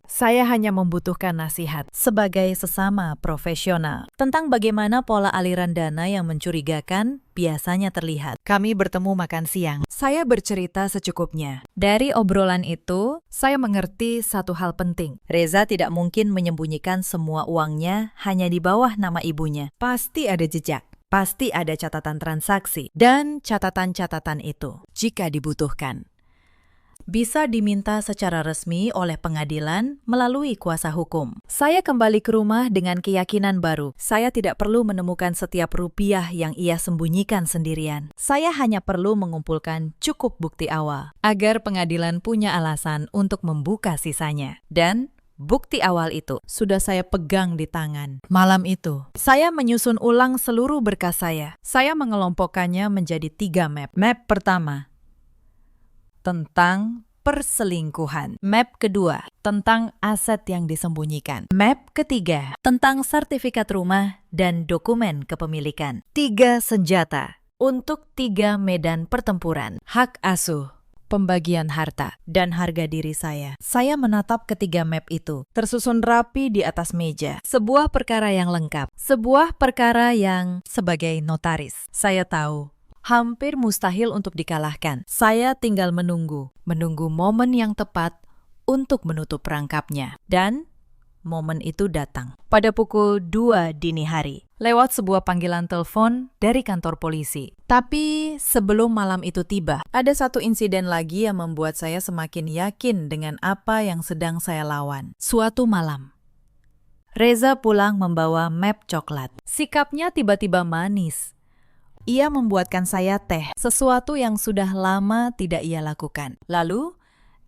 Saya hanya membutuhkan nasihat sebagai sesama profesional tentang bagaimana pola aliran dana yang mencurigakan biasanya terlihat. Kami bertemu makan siang. Saya bercerita secukupnya. Dari obrolan itu, saya mengerti satu hal penting. Reza tidak mungkin menyembunyikan semua uangnya hanya di bawah nama ibunya. Pasti ada jejak. Pasti ada catatan transaksi. Dan catatan-catatan itu, jika dibutuhkan, bisa diminta secara resmi oleh pengadilan melalui kuasa hukum. Saya kembali ke rumah dengan keyakinan baru. Saya tidak perlu menemukan setiap rupiah yang ia sembunyikan sendirian. Saya hanya perlu mengumpulkan cukup bukti awal, agar pengadilan punya alasan untuk membuka sisanya. Dan bukti awal itu sudah saya pegang di tangan. Malam itu, saya menyusun ulang seluruh berkas saya. Saya mengelompokkannya menjadi 3 map. Map pertama, tentang perselingkuhan. Map kedua, tentang aset yang disembunyikan. Map ketiga, tentang sertifikat rumah dan dokumen kepemilikan. 3 senjata untuk 3 medan pertempuran. Hak asuh, pembagian harta, dan harga diri saya. Saya menatap ketiga map itu, tersusun rapi di atas meja. Sebuah perkara yang lengkap. Sebuah perkara yang sebagai notaris, saya tahu hampir mustahil untuk dikalahkan. Saya tinggal menunggu momen yang tepat untuk menutup perangkapnya. Dan momen itu datang pada pukul 2 dini hari, lewat sebuah panggilan telepon dari kantor polisi. Tapi sebelum malam itu tiba, ada satu insiden lagi yang membuat saya semakin yakin dengan apa yang sedang saya lawan. Suatu malam, Reza pulang membawa map coklat. Sikapnya tiba-tiba manis. Ia membuatkan saya teh, sesuatu yang sudah lama tidak ia lakukan. Lalu,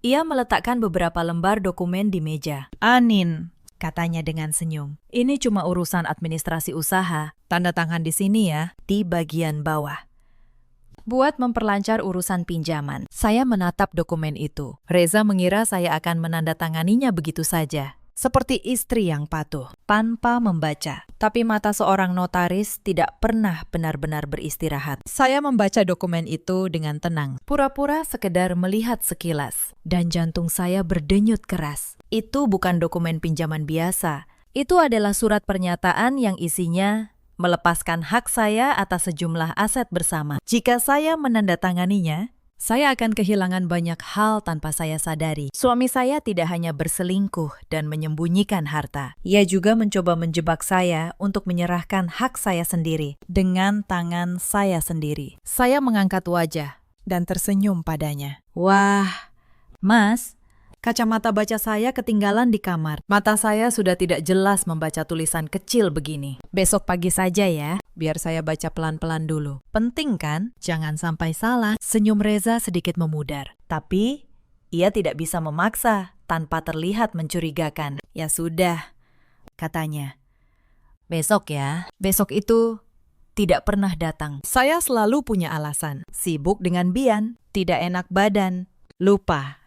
ia meletakkan beberapa lembar dokumen di meja. Anin, katanya dengan senyum, ini cuma urusan administrasi usaha. Tanda tangan di sini ya, di bagian bawah. Buat memperlancar urusan pinjaman. Saya menatap dokumen itu. Reza mengira saya akan menandatanganinya begitu saja. Seperti istri yang patuh, tanpa membaca. Tapi mata seorang notaris tidak pernah benar-benar beristirahat. Saya membaca dokumen itu dengan tenang, pura-pura sekedar melihat sekilas. Dan jantung saya berdenyut keras. Itu bukan dokumen pinjaman biasa. Itu adalah surat pernyataan yang isinya melepaskan hak saya atas sejumlah aset bersama. Jika saya menandatanganinya, saya akan kehilangan banyak hal tanpa saya sadari. Suami saya tidak hanya berselingkuh dan menyembunyikan harta. Ia juga mencoba menjebak saya untuk menyerahkan hak saya sendiri dengan tangan saya sendiri. Saya mengangkat wajah dan tersenyum padanya. Wah, Mas, kacamata baca saya ketinggalan di kamar. Mata saya sudah tidak jelas membaca tulisan kecil begini. Besok pagi saja ya, biar saya baca pelan-pelan dulu. Penting kan? Jangan sampai salah. Senyum Reza sedikit memudar. Tapi, ia tidak bisa memaksa tanpa terlihat mencurigakan. Ya sudah, katanya. Besok ya. Besok itu tidak pernah datang. Saya selalu punya alasan. Sibuk dengan Bian, tidak enak badan, lupa.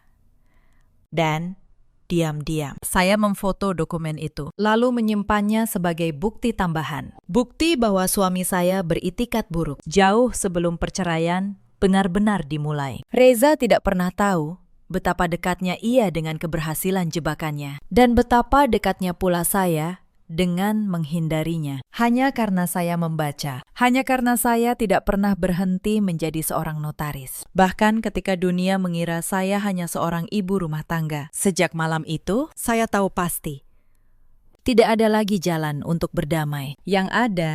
Dan diam-diam saya memfoto dokumen itu, lalu menyimpannya sebagai bukti tambahan. Bukti bahwa suami saya beritikat buruk jauh sebelum perceraian benar-benar dimulai. Reza tidak pernah tahu betapa dekatnya ia dengan keberhasilan jebakannya, dan betapa dekatnya pula saya dengan menghindarinya. Hanya karena saya membaca, hanya karena saya tidak pernah berhenti menjadi seorang notaris. Bahkan ketika dunia mengira saya hanya seorang ibu rumah tangga. Sejak malam itu, saya tahu pasti tidak ada lagi jalan untuk berdamai. Yang ada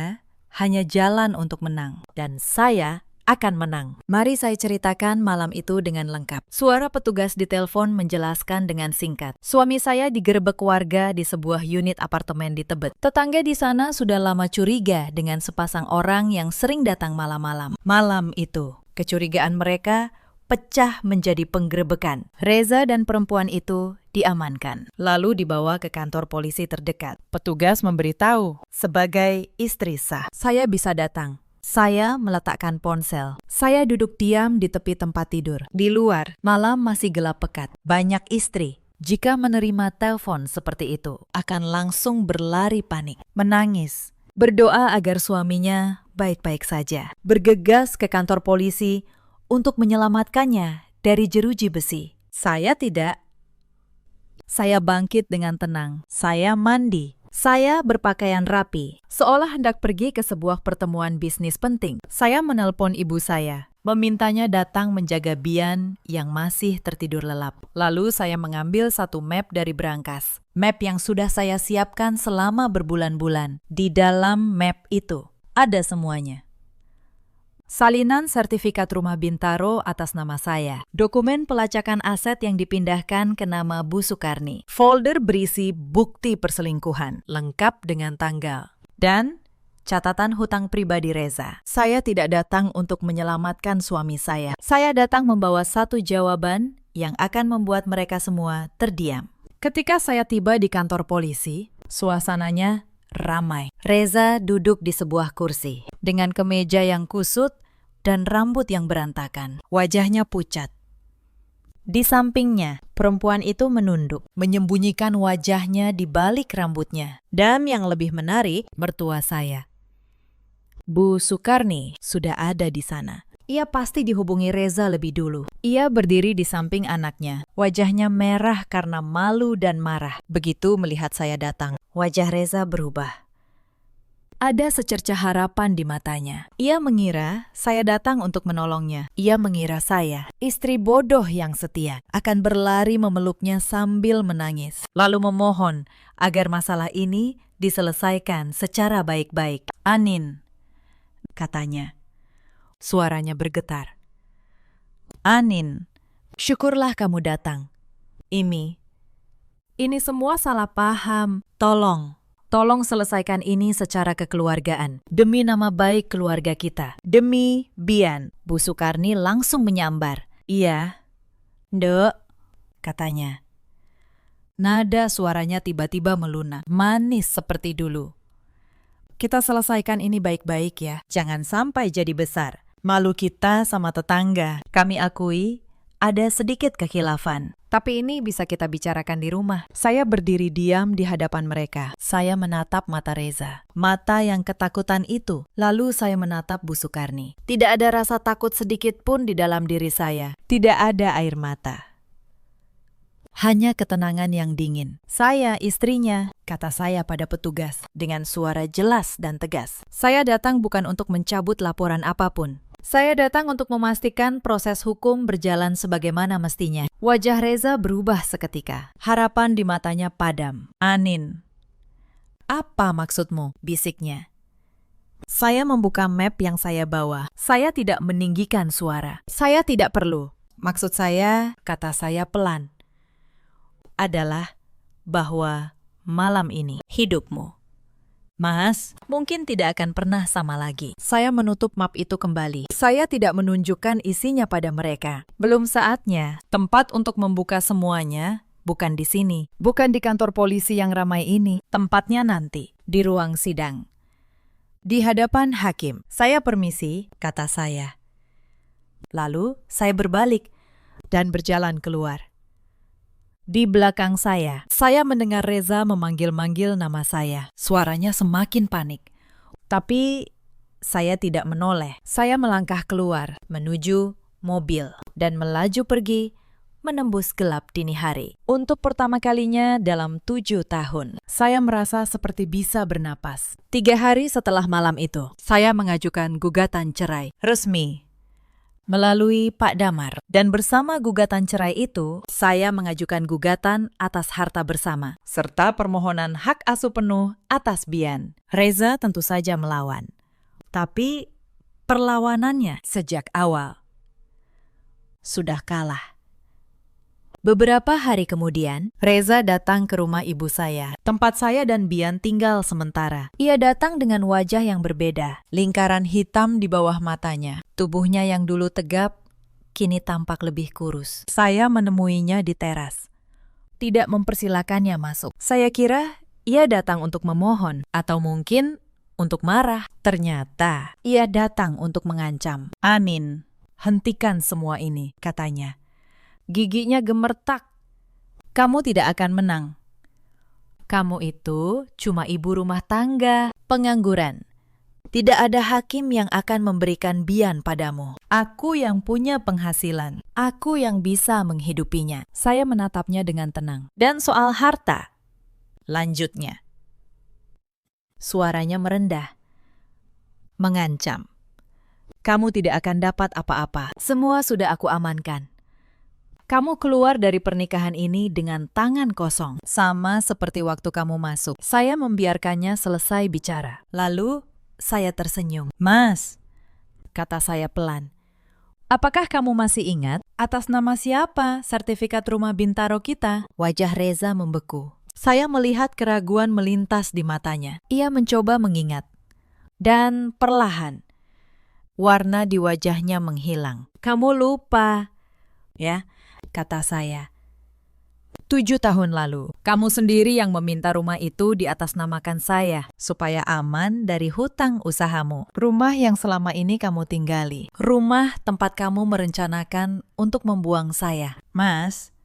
hanya jalan untuk menang. Dan saya akan menang. Mari saya ceritakan malam itu dengan lengkap. Suara petugas di telepon menjelaskan dengan singkat. Suami saya digerebek warga di sebuah unit apartemen di Tebet. Tetangga di sana sudah lama curiga dengan sepasang orang yang sering datang malam-malam. Malam itu, kecurigaan mereka pecah menjadi penggerebekan. Reza dan perempuan itu diamankan, lalu dibawa ke kantor polisi terdekat. Petugas memberitahu, sebagai istri sah, saya bisa datang. Saya meletakkan ponsel. Saya duduk diam di tepi tempat tidur. Di luar, malam masih gelap pekat. Banyak istri, jika menerima telepon seperti itu, akan langsung berlari panik, menangis, berdoa agar suaminya baik-baik saja, bergegas ke kantor polisi untuk menyelamatkannya dari jeruji besi. Saya tidak. Saya bangkit dengan tenang. Saya mandi. Saya berpakaian rapi, seolah hendak pergi ke sebuah pertemuan bisnis penting. Saya menelpon ibu saya, memintanya datang menjaga Bian yang masih tertidur lelap. Lalu saya mengambil satu map dari berangkas. Map yang sudah saya siapkan selama berbulan-bulan. Di dalam map itu ada semuanya. Salinan sertifikat rumah Bintaro atas nama saya. Dokumen pelacakan aset yang dipindahkan ke nama Bu Sukarni. Folder berisi bukti perselingkuhan, lengkap dengan tanggal. Dan catatan hutang pribadi Reza. Saya tidak datang untuk menyelamatkan suami saya. Saya datang membawa satu jawaban yang akan membuat mereka semua terdiam. Ketika saya tiba di kantor polisi, suasananya ramai. Reza duduk di sebuah kursi dengan kemeja yang kusut dan rambut yang berantakan. Wajahnya pucat. Di sampingnya, perempuan itu menunduk, menyembunyikan wajahnya di balik rambutnya. Dan yang lebih menarik, mertua saya, Bu Sukarni, sudah ada di sana. Ia pasti dihubungi Reza lebih dulu. Ia berdiri di samping anaknya. Wajahnya merah karena malu dan marah. Begitu melihat saya datang, wajah Reza berubah. Ada secercah harapan di matanya. Ia mengira saya datang untuk menolongnya. Ia mengira saya, istri bodoh yang setia, akan berlari memeluknya sambil menangis. Lalu memohon agar masalah ini diselesaikan secara baik-baik. Anin, katanya. Suaranya bergetar. Anin, syukurlah kamu datang. Imi, ini semua salah paham. Tolong selesaikan ini secara kekeluargaan. Demi nama baik keluarga kita. Demi Bian. Bu Sukarni langsung menyambar. Iya, Nduk, katanya. Nada suaranya tiba-tiba melunak. Manis seperti dulu. Kita selesaikan ini baik-baik ya. Jangan sampai jadi besar. Malu kita sama tetangga. Kami akui ada sedikit kekhilafan. Tapi ini bisa kita bicarakan di rumah. Saya berdiri diam di hadapan mereka. Saya menatap mata Reza. Mata yang ketakutan itu. Lalu saya menatap Bu Sukarni. Tidak ada rasa takut sedikit pun di dalam diri saya. Tidak ada air mata. hanya ketenangan yang dingin. Saya istrinya, kata saya pada petugas dengan suara jelas dan tegas. Saya datang bukan untuk mencabut laporan apapun. Saya datang untuk memastikan proses hukum berjalan sebagaimana mestinya. Wajah Reza berubah seketika. Harapan di matanya padam. Anin. Apa maksudmu? Bisiknya. Saya membuka map yang saya bawa. Saya tidak meninggikan suara. Saya tidak perlu. Maksud saya, kata saya pelan, adalah bahwa malam ini hidupmu, Mas, mungkin tidak akan pernah sama lagi. Saya menutup map itu kembali. Saya tidak menunjukkan isinya pada mereka. Belum saatnya. Tempat untuk membuka semuanya bukan di sini. Bukan di kantor polisi yang ramai ini. Tempatnya nanti, di ruang sidang. Di hadapan hakim. Saya permisi, kata saya. Lalu saya berbalik dan berjalan keluar. Di belakang saya mendengar Reza memanggil-manggil nama saya. Suaranya semakin panik. Tapi saya tidak menoleh. Saya melangkah keluar, menuju mobil, dan melaju pergi, menembus gelap dini hari. Untuk pertama kalinya dalam 7 tahun, saya merasa seperti bisa bernapas. 3 hari setelah malam itu, saya mengajukan gugatan cerai resmi melalui Pak Damar. Dan bersama gugatan cerai itu, saya mengajukan gugatan atas harta bersama, serta permohonan hak asuh penuh atas Bian. Reza tentu saja melawan. Tapi perlawanannya sejak awal sudah kalah. Beberapa hari kemudian, Reza datang ke rumah ibu saya, tempat saya dan Bian tinggal sementara. Ia datang dengan wajah yang berbeda, lingkaran hitam di bawah matanya. Tubuhnya yang dulu tegap, kini tampak lebih kurus. Saya menemuinya di teras. Tidak mempersilakannya masuk. Saya kira ia datang untuk memohon, atau mungkin untuk marah. Ternyata ia datang untuk mengancam. Anin, hentikan semua ini, katanya. Giginya gemertak. Kamu tidak akan menang. Kamu itu cuma ibu rumah tangga, pengangguran. Tidak ada hakim yang akan memberikan Bian padamu. Aku yang punya penghasilan. Aku yang bisa menghidupinya. Saya menatapnya dengan tenang. Dan soal harta, lanjutnya. Suaranya merendah. Mengancam. Kamu tidak akan dapat apa-apa. Semua sudah aku amankan. Kamu keluar dari pernikahan ini dengan tangan kosong, sama seperti waktu kamu masuk. Saya membiarkannya selesai bicara. Lalu, saya tersenyum. Mas, kata saya pelan. Apakah kamu masih ingat atas nama siapa sertifikat rumah Bintaro kita? Wajah Reza membeku. Saya melihat keraguan melintas di matanya. Ia mencoba mengingat. Dan perlahan, warna di wajahnya menghilang. Kamu lupa, ya? Kata saya. 7 tahun lalu, kamu sendiri yang meminta rumah itu diatasnamakan saya, supaya aman dari hutang usahamu. Rumah yang selama ini kamu tinggali. Rumah tempat kamu merencanakan untuk membuang saya. Mas,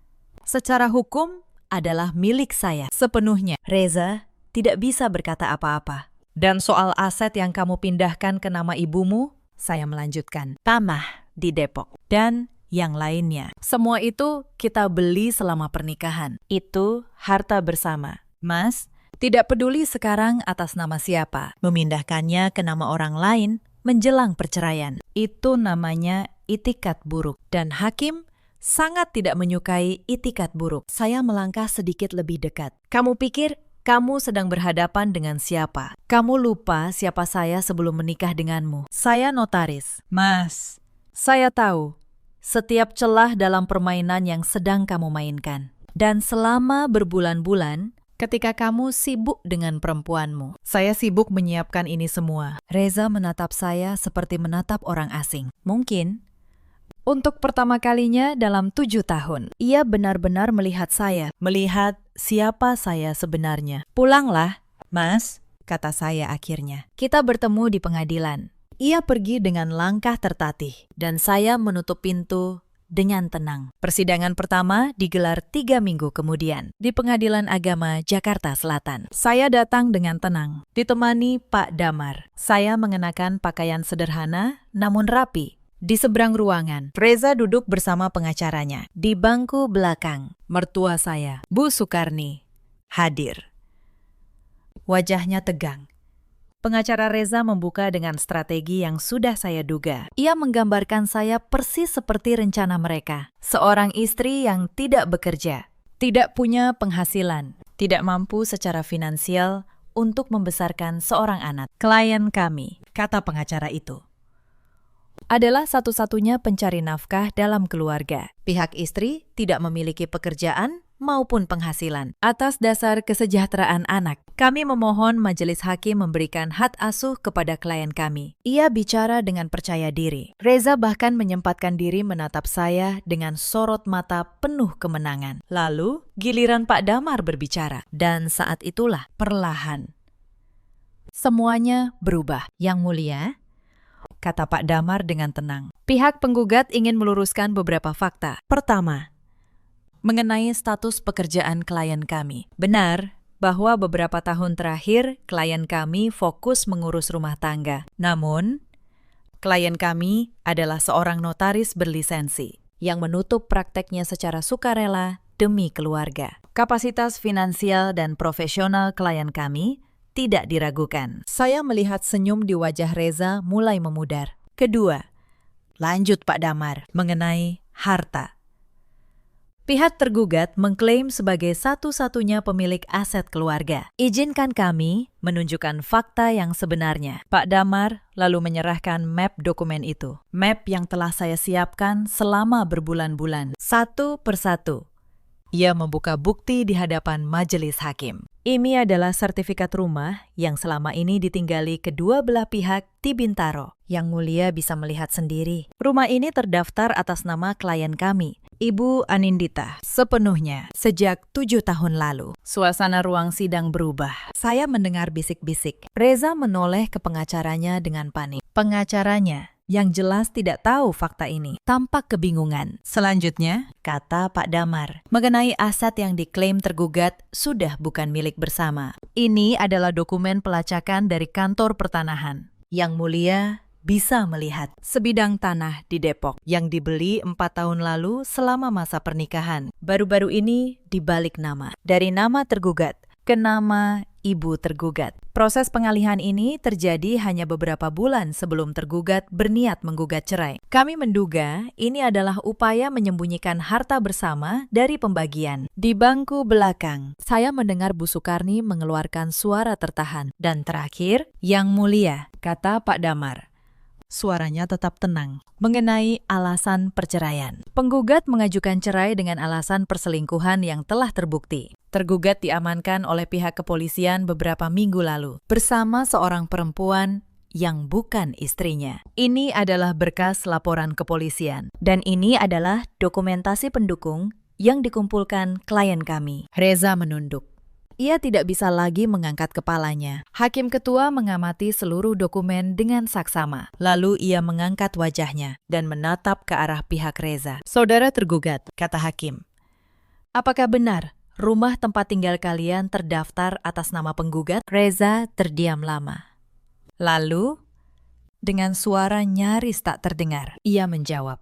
secara hukum adalah milik saya sepenuhnya. Reza tidak bisa berkata apa-apa. Dan soal aset yang kamu pindahkan ke nama ibumu, saya melanjutkan. Tanah di Depok. Dan yang lainnya. Semua itu kita beli selama pernikahan. Itu harta bersama. Mas, tidak peduli sekarang atas nama siapa. Memindahkannya ke nama orang lain menjelang perceraian. Itu namanya itikat buruk. Dan hakim sangat tidak menyukai itikat buruk. Saya melangkah sedikit lebih dekat. Kamu pikir kamu sedang berhadapan dengan siapa? Kamu lupa siapa saya sebelum menikah denganmu. Saya notaris. Mas, saya tahu setiap celah dalam permainan yang sedang kamu mainkan. Dan selama berbulan-bulan, ketika kamu sibuk dengan perempuanmu, saya sibuk menyiapkan ini semua. Reza menatap saya seperti menatap orang asing. Mungkin, untuk pertama kalinya dalam 7 tahun, ia benar-benar melihat saya, melihat siapa saya sebenarnya. Pulanglah, Mas, kata saya akhirnya. Kita bertemu di pengadilan. Ia pergi dengan langkah tertatih, dan saya menutup pintu dengan tenang. Persidangan pertama digelar 3 minggu kemudian di Pengadilan Agama Jakarta Selatan. Saya datang dengan tenang, ditemani Pak Damar. Saya mengenakan pakaian sederhana namun rapi, Di seberang ruangan, Reza duduk bersama pengacaranya. Di bangku belakang, mertua saya, Bu Sukarni, hadir. Wajahnya tegang. Pengacara Reza membuka dengan strategi yang sudah saya duga. Ia menggambarkan saya persis seperti rencana mereka. Seorang istri yang tidak bekerja, tidak punya penghasilan, tidak mampu secara finansial untuk membesarkan seorang anak. Klien kami, kata pengacara itu, adalah satu-satunya pencari nafkah dalam keluarga. Pihak istri tidak memiliki pekerjaan maupun penghasilan. Atas dasar kesejahteraan anak, kami memohon majelis hakim memberikan hak asuh kepada klien kami. Ia bicara dengan percaya diri. Reza bahkan menyempatkan diri menatap saya dengan sorot mata penuh kemenangan. Lalu, giliran Pak Damar berbicara. Dan saat itulah, perlahan, semuanya berubah. Yang mulia, kata Pak Damar dengan tenang. Pihak penggugat ingin meluruskan beberapa fakta. Pertama, mengenai status pekerjaan klien kami. Benar bahwa beberapa tahun terakhir klien kami fokus mengurus rumah tangga. Namun, klien kami adalah seorang notaris berlisensi yang menutup prakteknya secara sukarela demi keluarga. Kapasitas finansial dan profesional klien kami tidak diragukan. Saya melihat senyum di wajah Reza mulai memudar. Kedua, lanjut Pak Damar, mengenai harta. Pihak tergugat mengklaim sebagai satu-satunya pemilik aset keluarga. Izinkan kami menunjukkan fakta yang sebenarnya. Pak Damar lalu menyerahkan map dokumen itu. Map yang telah saya siapkan selama berbulan-bulan. Satu persatu, ia membuka bukti di hadapan majelis hakim. Ini adalah sertifikat rumah yang selama ini ditinggali kedua belah pihak di Bintaro. Yang mulia bisa melihat sendiri. Rumah ini terdaftar atas nama klien kami, Ibu Anindita, sepenuhnya sejak 7 tahun lalu. Suasana ruang sidang berubah. Saya mendengar bisik-bisik. Reza menoleh ke pengacaranya dengan panik. Pengacaranya yang jelas tidak tahu fakta ini, tampak kebingungan. Selanjutnya, kata Pak Damar, mengenai aset yang diklaim tergugat sudah bukan milik bersama. Ini adalah dokumen pelacakan dari kantor pertanahan. Yang mulia bisa melihat sebidang tanah di Depok yang dibeli 4 tahun lalu selama masa pernikahan. Baru-baru ini dibalik nama. Dari nama tergugat ke nama ibu tergugat. Proses pengalihan ini terjadi hanya beberapa bulan sebelum tergugat berniat menggugat cerai. Kami menduga ini adalah upaya menyembunyikan harta bersama dari pembagian. Di bangku belakang, saya mendengar Bu Sukarni mengeluarkan suara tertahan. Dan terakhir, Yang Mulia, kata Pak Damar. Suaranya tetap tenang. Mengenai alasan perceraian. Penggugat mengajukan cerai dengan alasan perselingkuhan yang telah terbukti. Tergugat diamankan oleh pihak kepolisian beberapa minggu lalu bersama seorang perempuan yang bukan istrinya. Ini adalah berkas laporan kepolisian dan ini adalah dokumentasi pendukung yang dikumpulkan klien kami. Reza menunduk. Ia tidak bisa lagi mengangkat kepalanya. Hakim ketua mengamati seluruh dokumen dengan saksama. Lalu ia mengangkat wajahnya dan menatap ke arah pihak Reza. Saudara tergugat, kata hakim. Apakah benar rumah tempat tinggal kalian terdaftar atas nama penggugat? Reza terdiam lama. Lalu, dengan suara nyaris tak terdengar, ia menjawab.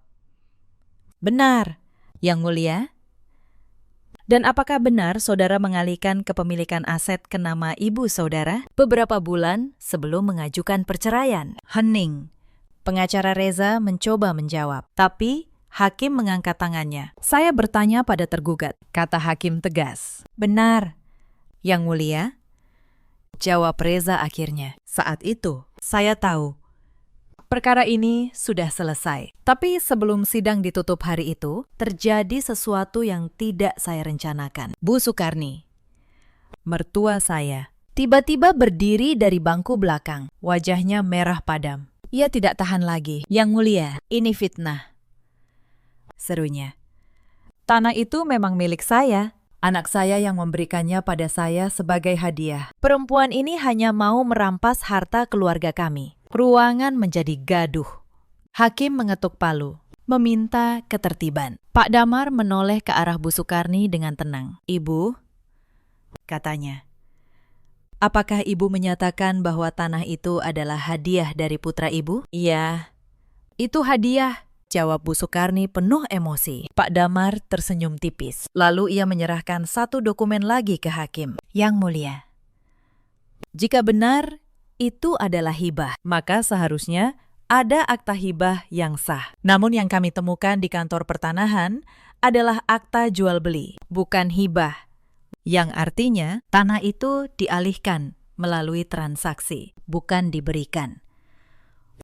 Benar, Yang Mulia. Dan apakah benar saudara mengalihkan kepemilikan aset ke nama ibu saudara beberapa bulan sebelum mengajukan perceraian? Hening. Pengacara Reza mencoba menjawab, tapi hakim mengangkat tangannya. Saya bertanya pada tergugat, kata hakim tegas. Benar, Yang Mulia. Jawab Reza akhirnya. Saat itu, saya tahu perkara ini sudah selesai. Tapi sebelum sidang ditutup hari itu, terjadi sesuatu yang tidak saya rencanakan. Bu Sukarni, mertua saya, tiba-tiba berdiri dari bangku belakang. Wajahnya merah padam. Ia tidak tahan lagi. Yang Mulia, ini fitnah, serunya. Tanah itu memang milik saya. Anak saya yang memberikannya pada saya sebagai hadiah. Perempuan ini hanya mau merampas harta keluarga kami. Ruangan menjadi gaduh. Hakim mengetuk palu, meminta ketertiban. Pak Damar menoleh ke arah Bu Sukarni dengan tenang. Ibu, katanya, apakah ibu menyatakan bahwa tanah itu adalah hadiah dari putra ibu? Iya, Itu hadiah, jawab Bu Sukarni penuh emosi. Pak Damar tersenyum tipis. Lalu ia menyerahkan satu dokumen lagi ke hakim. Yang mulia, jika benar itu adalah hibah, maka seharusnya ada akta hibah yang sah. Namun yang kami temukan di kantor pertanahan adalah akta jual beli, bukan hibah, yang artinya tanah itu dialihkan melalui transaksi, bukan diberikan.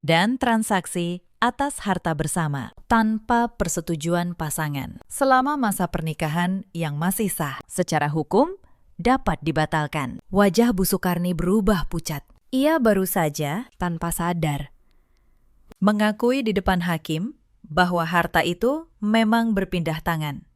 Dan transaksi atas harta bersama, tanpa persetujuan pasangan. Selama masa pernikahan yang masih sah, secara hukum dapat dibatalkan. Wajah Bu Sukarni berubah pucat. Ia baru saja, tanpa sadar, mengakui di depan hakim bahwa harta itu memang berpindah tangan.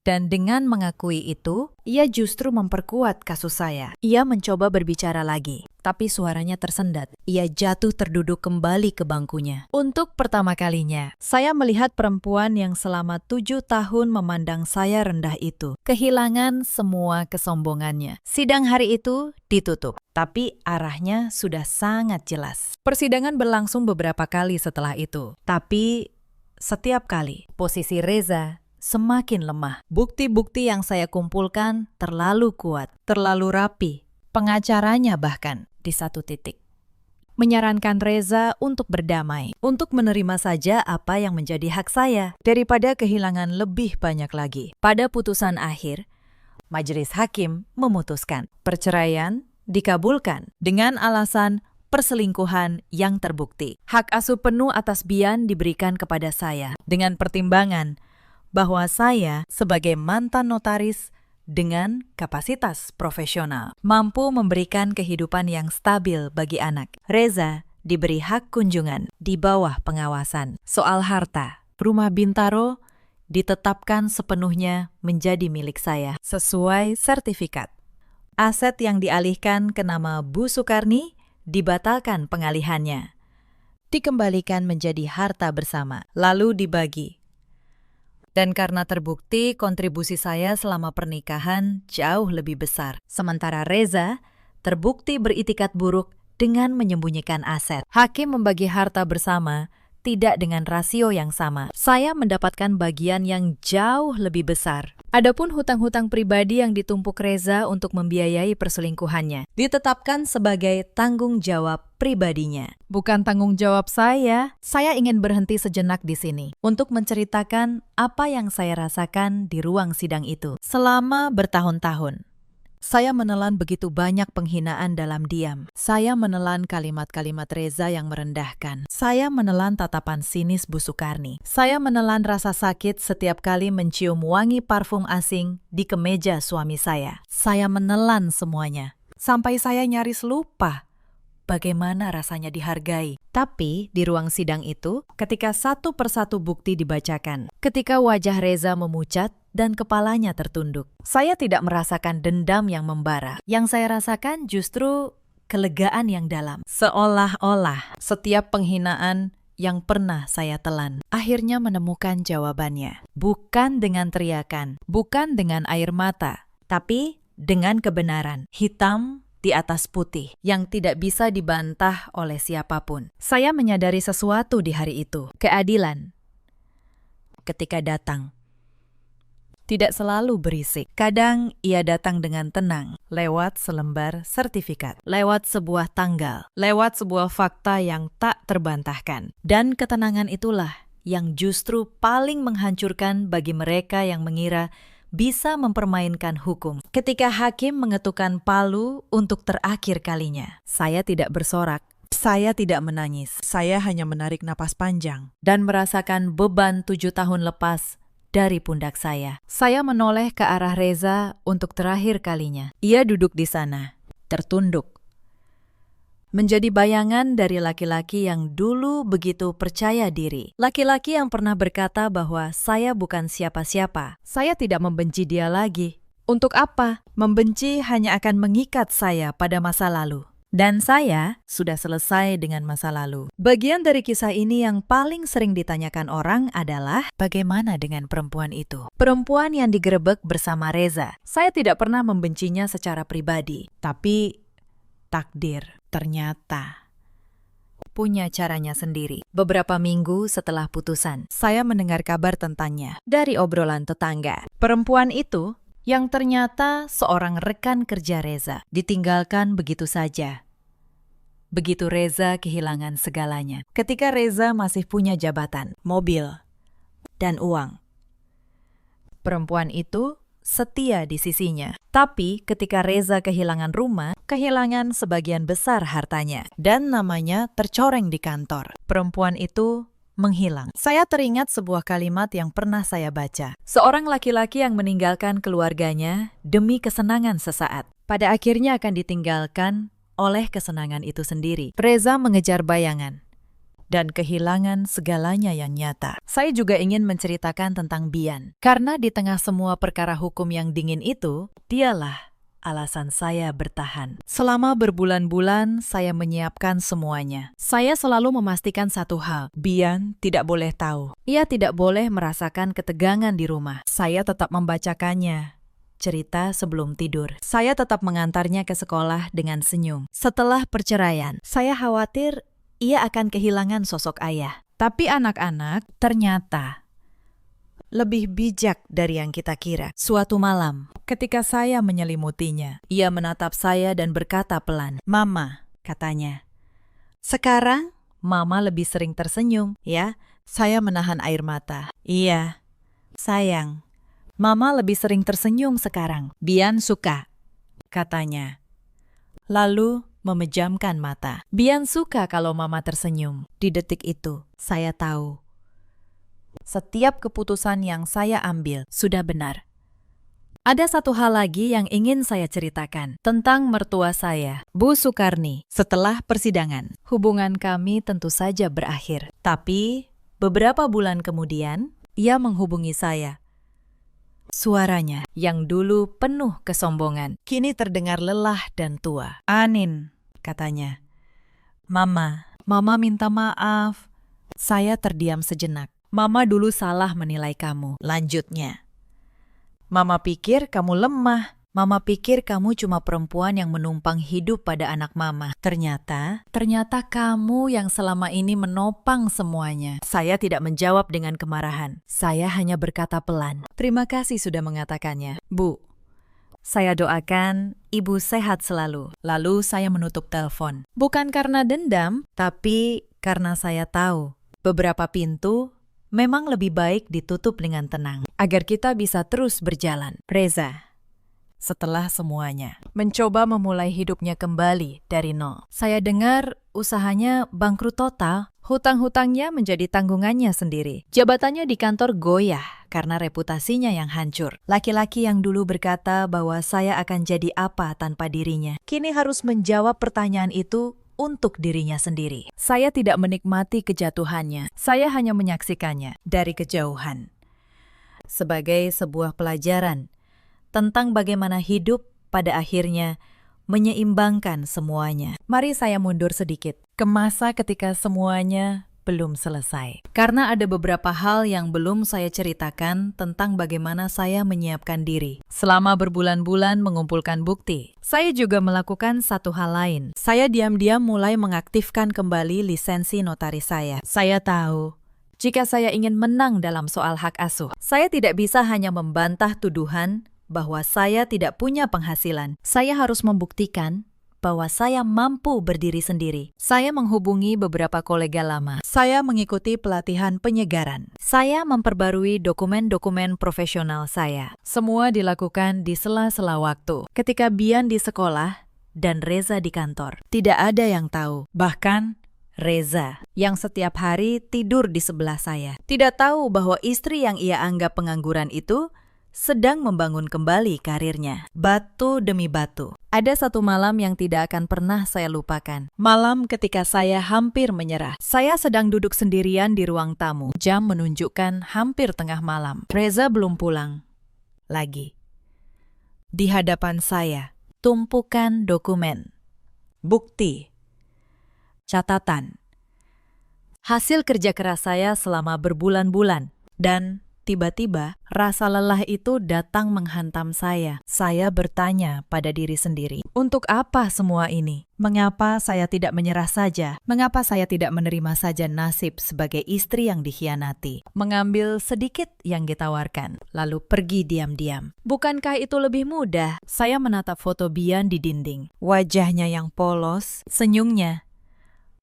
Dan dengan mengakui itu, ia justru memperkuat kasus saya. Ia mencoba berbicara lagi, tapi suaranya tersendat. Ia jatuh terduduk kembali ke bangkunya. Untuk pertama kalinya, saya melihat perempuan yang selama 7 tahun memandang saya rendah itu kehilangan semua kesombongannya. Sidang hari itu ditutup, tapi arahnya sudah sangat jelas. Persidangan berlangsung beberapa kali setelah itu, tapi setiap kali posisi Reza semakin lemah. Bukti-bukti yang saya kumpulkan terlalu kuat, terlalu rapi. Pengacaranya bahkan di satu titik menyarankan Reza untuk berdamai, untuk menerima saja apa yang menjadi hak saya, daripada kehilangan lebih banyak lagi. Pada putusan akhir, majelis hakim memutuskan perceraian dikabulkan dengan alasan perselingkuhan yang terbukti. Hak asuh penuh atas Bian diberikan kepada saya dengan pertimbangan bahwa saya sebagai mantan notaris dengan kapasitas profesional mampu memberikan kehidupan yang stabil bagi anak. Reza diberi hak kunjungan di bawah pengawasan. Soal harta, rumah Bintaro ditetapkan sepenuhnya menjadi milik saya sesuai sertifikat. Aset yang dialihkan ke nama Bu Sukarni dibatalkan pengalihannya, dikembalikan menjadi harta bersama, lalu dibagi. Dan karena terbukti kontribusi saya selama pernikahan jauh lebih besar. Sementara Reza terbukti beritikat buruk dengan menyembunyikan aset. Hakim membagi harta bersama tidak dengan rasio yang sama. Saya mendapatkan bagian yang jauh lebih besar. Adapun hutang-hutang pribadi yang ditumpuk Reza untuk membiayai perselingkuhannya ditetapkan sebagai tanggung jawab pribadinya. Bukan tanggung jawab saya. Saya ingin berhenti sejenak di sini untuk menceritakan apa yang saya rasakan di ruang sidang itu. Selama bertahun-tahun, saya menelan begitu banyak penghinaan dalam diam. Saya menelan kalimat-kalimat Reza yang merendahkan. Saya menelan tatapan sinis Bu Sukarni. Saya menelan rasa sakit setiap kali mencium wangi parfum asing di kemeja suami saya. Saya menelan semuanya. Sampai saya nyaris lupa bagaimana rasanya dihargai. Tapi di ruang sidang itu, ketika satu persatu bukti dibacakan, ketika wajah Reza memucat dan kepalanya tertunduk, saya tidak merasakan dendam yang membara. Yang saya rasakan justru kelegaan yang dalam. Seolah-olah setiap penghinaan yang pernah saya telan akhirnya menemukan jawabannya. Bukan dengan teriakan, bukan dengan air mata, tapi dengan kebenaran. Hitam di atas putih yang tidak bisa dibantah oleh siapapun. Saya menyadari sesuatu di hari itu. Keadilan ketika datang tidak selalu berisik. Kadang ia datang dengan tenang, lewat selembar sertifikat, lewat sebuah tanggal, lewat sebuah fakta yang tak terbantahkan. Dan ketenangan itulah yang justru paling menghancurkan bagi mereka yang mengira bisa mempermainkan hukum. Ketika hakim mengetukkan palu untuk terakhir kalinya, saya tidak bersorak. Saya tidak menangis. Saya hanya menarik napas panjang dan merasakan beban 7 tahun lepas dari pundak saya. Saya menoleh ke arah Reza untuk terakhir kalinya. Ia duduk di sana, tertunduk, menjadi bayangan dari laki-laki yang dulu begitu percaya diri. Laki-laki yang pernah berkata bahwa saya bukan siapa-siapa. Saya tidak membenci dia lagi. Untuk apa? Membenci hanya akan mengikat saya pada masa lalu. Dan saya sudah selesai dengan masa lalu. Bagian dari kisah ini yang paling sering ditanyakan orang adalah bagaimana dengan perempuan itu? Perempuan yang digerebek bersama Reza. Saya tidak pernah membencinya secara pribadi. Tapi takdir ternyata punya caranya sendiri. Beberapa minggu setelah putusan, saya mendengar kabar tentangnya dari obrolan tetangga. Perempuan itu, yang ternyata seorang rekan kerja Reza, ditinggalkan begitu saja. Begitu Reza kehilangan segalanya. Ketika Reza masih punya jabatan, mobil, dan uang. Perempuan itu setia di sisinya. Tapi ketika Reza kehilangan rumah, kehilangan sebagian besar hartanya. Dan namanya tercoreng di kantor. Perempuan itu menghilang. Saya teringat sebuah kalimat yang pernah saya baca. Seorang laki-laki yang meninggalkan keluarganya demi kesenangan sesaat, pada akhirnya akan ditinggalkan oleh kesenangan itu sendiri. Reza mengejar bayangan dan kehilangan segalanya yang nyata. Saya juga ingin menceritakan tentang Bian. Karena di tengah semua perkara hukum yang dingin itu, dialah alasan saya bertahan. Selama berbulan-bulan, saya menyiapkan semuanya. Saya selalu memastikan satu hal, Bian tidak boleh tahu. Ia tidak boleh merasakan ketegangan di rumah. Saya tetap membacakannya cerita sebelum tidur. Saya tetap mengantarnya ke sekolah dengan senyum. Setelah perceraian, saya khawatir ia akan kehilangan sosok ayah. Tapi anak-anak ternyata lebih bijak dari yang kita kira. Suatu malam, ketika saya menyelimutinya, ia menatap saya dan berkata pelan, "Mama," katanya. "Sekarang, Mama lebih sering tersenyum, ya?" Saya menahan air mata. "Iya, sayang. Mama lebih sering tersenyum sekarang. Bian suka," katanya. Lalu memejamkan mata. Bian suka kalau Mama tersenyum. Di detik itu, saya tahu. Setiap keputusan yang saya ambil sudah benar. Ada satu hal lagi yang ingin saya ceritakan tentang mertua saya, Bu Sukarni. Setelah persidangan, hubungan kami tentu saja berakhir. Tapi, beberapa bulan kemudian, ia menghubungi saya. Suaranya yang dulu penuh kesombongan, kini terdengar lelah dan tua. "Anin," katanya. Mama minta maaf." Saya terdiam sejenak. "Mama dulu salah menilai kamu," lanjutnya. "Mama pikir kamu lemah. Mama pikir kamu cuma perempuan yang menumpang hidup pada anak Mama. Ternyata kamu yang selama ini menopang semuanya." Saya tidak menjawab dengan kemarahan. Saya hanya berkata pelan, "Terima kasih sudah mengatakannya, Bu. Saya doakan Ibu sehat selalu." Lalu saya menutup telepon. Bukan karena dendam, tapi karena saya tahu beberapa pintu memang lebih baik ditutup dengan tenang, agar kita bisa terus berjalan. Reza, setelah semuanya, mencoba memulai hidupnya kembali dari nol. Saya dengar usahanya bangkrut total, hutang-hutangnya menjadi tanggungannya sendiri. Jabatannya di kantor goyah karena reputasinya yang hancur. Laki-laki yang dulu berkata bahwa saya akan jadi apa tanpa dirinya, kini harus menjawab pertanyaan itu untuk dirinya sendiri. Saya tidak menikmati kejatuhannya, saya hanya menyaksikannya dari kejauhan. Sebagai sebuah pelajaran tentang bagaimana hidup pada akhirnya menyeimbangkan semuanya. Mari saya mundur sedikit ke masa ketika semuanya belum selesai. Karena ada beberapa hal yang belum saya ceritakan tentang bagaimana saya menyiapkan diri. Selama berbulan-bulan mengumpulkan bukti, saya juga melakukan satu hal lain. Saya diam-diam mulai mengaktifkan kembali lisensi notaris saya. Saya tahu, jika saya ingin menang dalam soal hak asuh, saya tidak bisa hanya membantah tuduhan bahwa saya tidak punya penghasilan. Saya harus membuktikan bahwa saya mampu berdiri sendiri. Saya menghubungi beberapa kolega lama. Saya mengikuti pelatihan penyegaran. Saya memperbarui dokumen-dokumen profesional saya. Semua dilakukan di sela-sela waktu. Ketika Bian di sekolah dan Reza di kantor, tidak ada yang tahu. Bahkan Reza, yang setiap hari tidur di sebelah saya, tidak tahu bahwa istri yang ia anggap pengangguran itu sedang membangun kembali karirnya, batu demi batu. Ada satu malam yang tidak akan pernah saya lupakan. Malam ketika saya hampir menyerah. Saya sedang duduk sendirian di ruang tamu. Jam menunjukkan hampir tengah malam. Reza belum pulang lagi. Di hadapan saya, tumpukan dokumen, bukti, catatan, hasil kerja keras saya selama berbulan-bulan, dan tiba-tiba rasa lelah itu datang menghantam saya. Saya bertanya pada diri sendiri, untuk apa semua ini? Mengapa saya tidak menyerah saja? Mengapa saya tidak menerima saja nasib sebagai istri yang dikhianati? Mengambil sedikit yang ditawarkan, lalu pergi diam-diam. Bukankah itu lebih mudah? Saya menatap foto Bian di dinding. Wajahnya yang polos, senyumnya.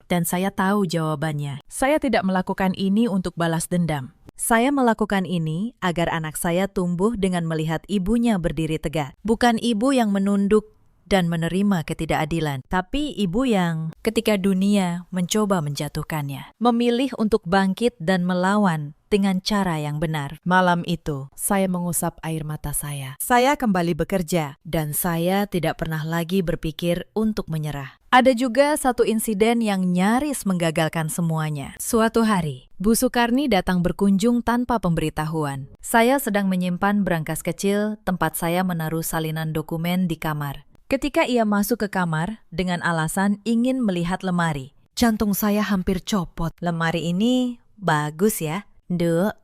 Dan saya tahu jawabannya. Saya tidak melakukan ini untuk balas dendam. Saya melakukan ini agar anak saya tumbuh dengan melihat ibunya berdiri tegak. Bukan ibu yang menunduk dan menerima ketidakadilan, tapi ibu yang ketika dunia mencoba menjatuhkannya, memilih untuk bangkit dan melawan dengan cara yang benar. Malam itu, saya mengusap air mata saya. Saya kembali bekerja, dan saya tidak pernah lagi berpikir untuk menyerah. Ada juga satu insiden yang nyaris menggagalkan semuanya. Suatu hari, Bu Sukarni datang berkunjung tanpa pemberitahuan. Saya sedang menyimpan berangkas kecil tempat saya menaruh salinan dokumen di kamar. Ketika ia masuk ke kamar dengan alasan ingin melihat lemari, jantung saya hampir copot. Lemari ini bagus ya, Dek,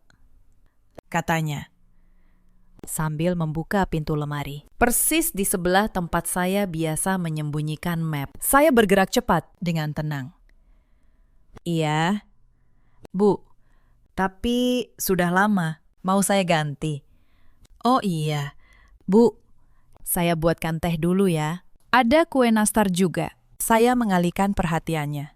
katanya, sambil membuka pintu lemari. Persis di sebelah tempat saya biasa menyembunyikan map. Saya bergerak cepat dengan tenang. Iya, Bu, tapi sudah lama, mau saya ganti. Oh iya, Bu, saya buatkan teh dulu ya. Ada kue nastar juga. Saya mengalihkan perhatiannya.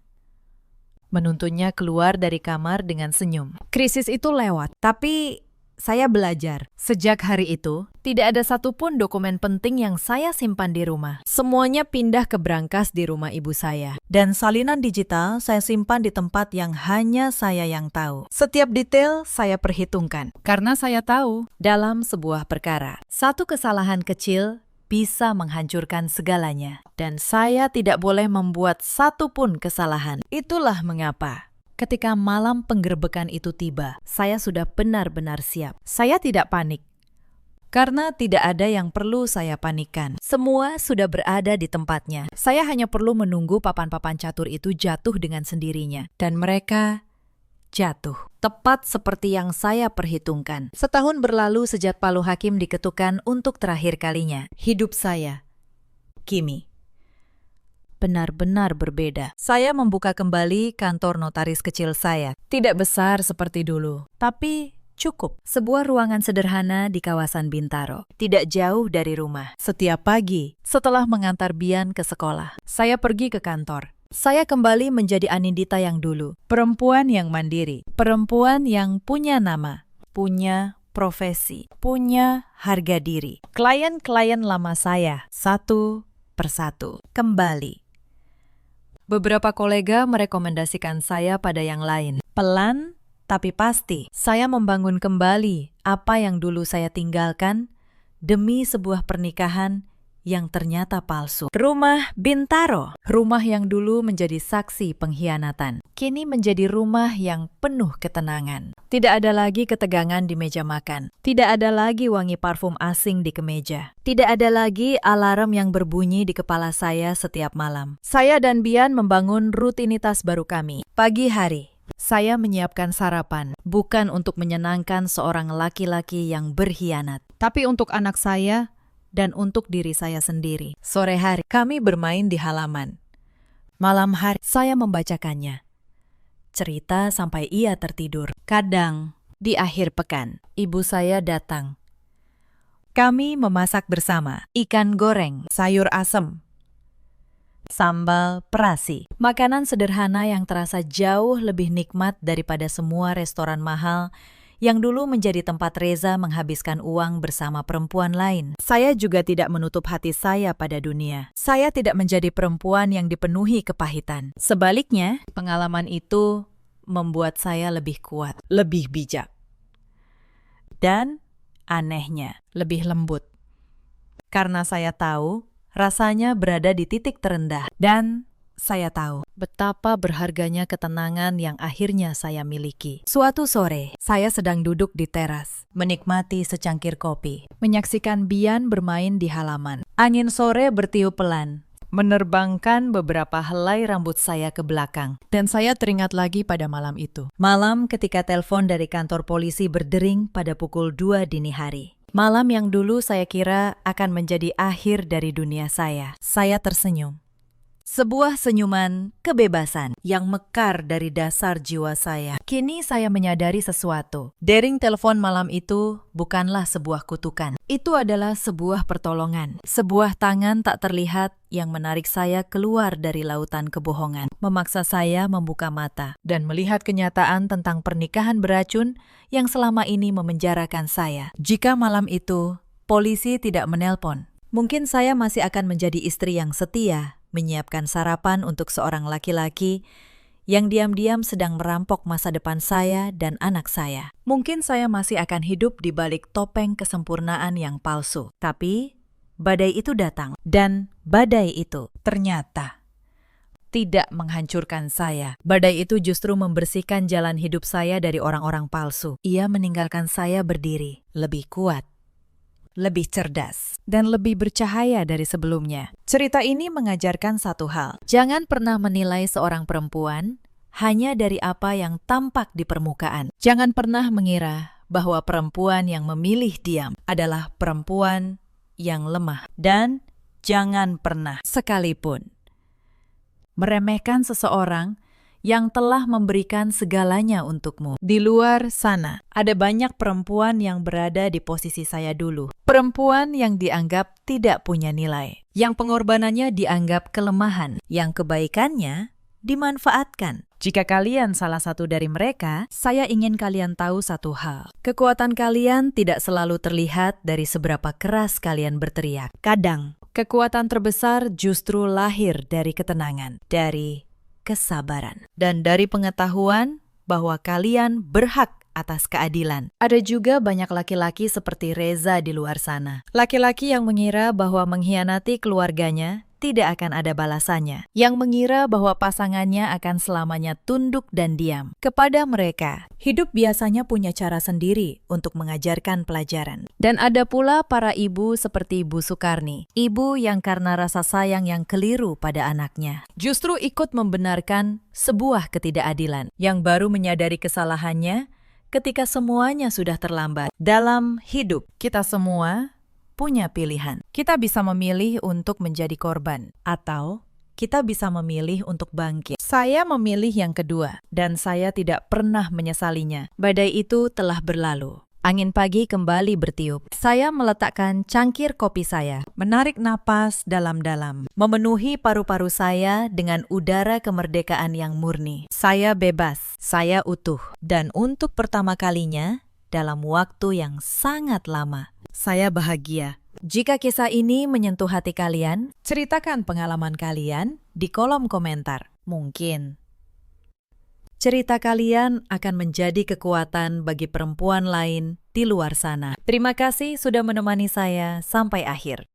Menuntunnya keluar dari kamar dengan senyum. Krisis itu lewat, tapi saya belajar. Sejak hari itu, tidak ada satupun dokumen penting yang saya simpan di rumah. Semuanya pindah ke brankas di rumah ibu saya. Dan salinan digital saya simpan di tempat yang hanya saya yang tahu. Setiap detail saya perhitungkan. Karena saya tahu, dalam sebuah perkara, satu kesalahan kecil bisa menghancurkan segalanya. Dan saya tidak boleh membuat satu pun kesalahan. Itulah mengapa ketika malam penggerbekan itu tiba, saya sudah benar-benar siap. Saya tidak panik. Karena tidak ada yang perlu saya panikkan. Semua sudah berada di tempatnya. Saya hanya perlu menunggu papan-papan catur itu jatuh dengan sendirinya. Dan mereka jatuh. Tepat seperti yang saya perhitungkan. Setahun berlalu sejak palu hakim diketukkan untuk terakhir kalinya. Hidup saya, Kimi, benar-benar berbeda. Saya membuka kembali kantor notaris kecil saya. Tidak besar seperti dulu, tapi cukup. Sebuah ruangan sederhana di kawasan Bintaro. Tidak jauh dari rumah. Setiap pagi, setelah mengantar Bian ke sekolah, saya pergi ke kantor. Saya kembali menjadi Anindita yang dulu. Perempuan yang mandiri. Perempuan yang punya nama, punya profesi, punya harga diri. Klien-klien lama saya, satu persatu, kembali. Beberapa kolega merekomendasikan saya pada yang lain. Pelan, tapi pasti, saya membangun kembali apa yang dulu saya tinggalkan demi sebuah pernikahan yang ternyata palsu. Rumah Bintaro, rumah yang dulu menjadi saksi pengkhianatan, kini menjadi rumah yang penuh ketenangan. Tidak ada lagi ketegangan di meja makan. Tidak ada lagi wangi parfum asing di kemeja. Tidak ada lagi alarm yang berbunyi di kepala saya setiap malam. Saya dan Bian membangun rutinitas baru kami. Pagi hari, saya menyiapkan sarapan, bukan untuk menyenangkan seorang laki-laki yang berkhianat, tapi untuk anak saya dan untuk diri saya sendiri. Sore hari, kami bermain di halaman. Malam hari, saya membacakannya. Cerita sampai ia tertidur. Kadang, di akhir pekan, ibu saya datang. Kami memasak bersama ikan goreng, sayur asem, sambal perasi. Makanan sederhana yang terasa jauh lebih nikmat daripada semua restoran mahal yang dulu menjadi tempat Reza menghabiskan uang bersama perempuan lain. Saya juga tidak menutup hati saya pada dunia. Saya tidak menjadi perempuan yang dipenuhi kepahitan. Sebaliknya, pengalaman itu membuat saya lebih kuat, lebih bijak. Dan anehnya, lebih lembut. Karena saya tahu, rasanya berada di titik terendah. Dan saya tahu betapa berharganya ketenangan yang akhirnya saya miliki. Suatu sore, saya sedang duduk di teras, menikmati secangkir kopi, menyaksikan Bian bermain di halaman. Angin sore bertiup pelan, menerbangkan beberapa helai rambut saya ke belakang. Dan saya teringat lagi pada malam itu. Malam ketika telepon dari kantor polisi berdering pada pukul 2 dini hari. Malam yang dulu saya kira akan menjadi akhir dari dunia saya. Saya tersenyum. Sebuah senyuman kebebasan yang mekar dari dasar jiwa saya. Kini saya menyadari sesuatu. Dering telepon malam itu bukanlah sebuah kutukan. Itu adalah sebuah pertolongan. Sebuah tangan tak terlihat yang menarik saya keluar dari lautan kebohongan. Memaksa saya membuka mata dan melihat kenyataan tentang pernikahan beracun yang selama ini memenjarakan saya. Jika malam itu polisi tidak menelpon, mungkin saya masih akan menjadi istri yang setia, menyiapkan sarapan untuk seorang laki-laki yang diam-diam sedang merampok masa depan saya dan anak saya. Mungkin saya masih akan hidup di balik topeng kesempurnaan yang palsu. Tapi badai itu datang, dan badai itu ternyata tidak menghancurkan saya. Badai itu justru membersihkan jalan hidup saya dari orang-orang palsu. Ia meninggalkan saya berdiri, lebih kuat, lebih cerdas, dan lebih bercahaya dari sebelumnya. Cerita ini mengajarkan satu hal. Jangan pernah menilai seorang perempuan hanya dari apa yang tampak di permukaan. Jangan pernah mengira bahwa perempuan yang memilih diam adalah perempuan yang lemah. Dan jangan pernah sekalipun meremehkan seseorang yang telah memberikan segalanya untukmu. Di luar sana, ada banyak perempuan yang berada di posisi saya dulu. Perempuan yang dianggap tidak punya nilai, yang pengorbanannya dianggap kelemahan, yang kebaikannya dimanfaatkan. Jika kalian salah satu dari mereka, saya ingin kalian tahu satu hal. Kekuatan kalian tidak selalu terlihat dari seberapa keras kalian berteriak. Kadang, kekuatan terbesar justru lahir dari ketenangan, dari kesabaran, dan dari pengetahuan bahwa kalian berhak atas keadilan. Ada juga banyak laki-laki seperti Reza di luar sana. Laki-laki yang mengira bahwa mengkhianati keluarganya tidak akan ada balasannya. Yang mengira bahwa pasangannya akan selamanya tunduk dan diam. Kepada mereka, hidup biasanya punya cara sendiri untuk mengajarkan pelajaran. Dan ada pula para ibu seperti Ibu Sukarni. Ibu yang karena rasa sayang yang keliru pada anaknya, justru ikut membenarkan sebuah ketidakadilan. Yang baru menyadari kesalahannya ketika semuanya sudah terlambat. Dalam hidup, kita semua punya pilihan. Kita bisa memilih untuk menjadi korban, atau kita bisa memilih untuk bangkit. Saya memilih yang kedua, dan saya tidak pernah menyesalinya. Badai itu telah berlalu. Angin pagi kembali bertiup. Saya meletakkan cangkir kopi saya, menarik napas dalam-dalam, memenuhi paru-paru saya dengan udara kemerdekaan yang murni. Saya bebas, saya utuh, dan untuk pertama kalinya dalam waktu yang sangat lama, saya bahagia. Jika kisah ini menyentuh hati kalian, ceritakan pengalaman kalian di kolom komentar. Mungkin cerita kalian akan menjadi kekuatan bagi perempuan lain di luar sana. Terima kasih sudah menemani saya sampai akhir.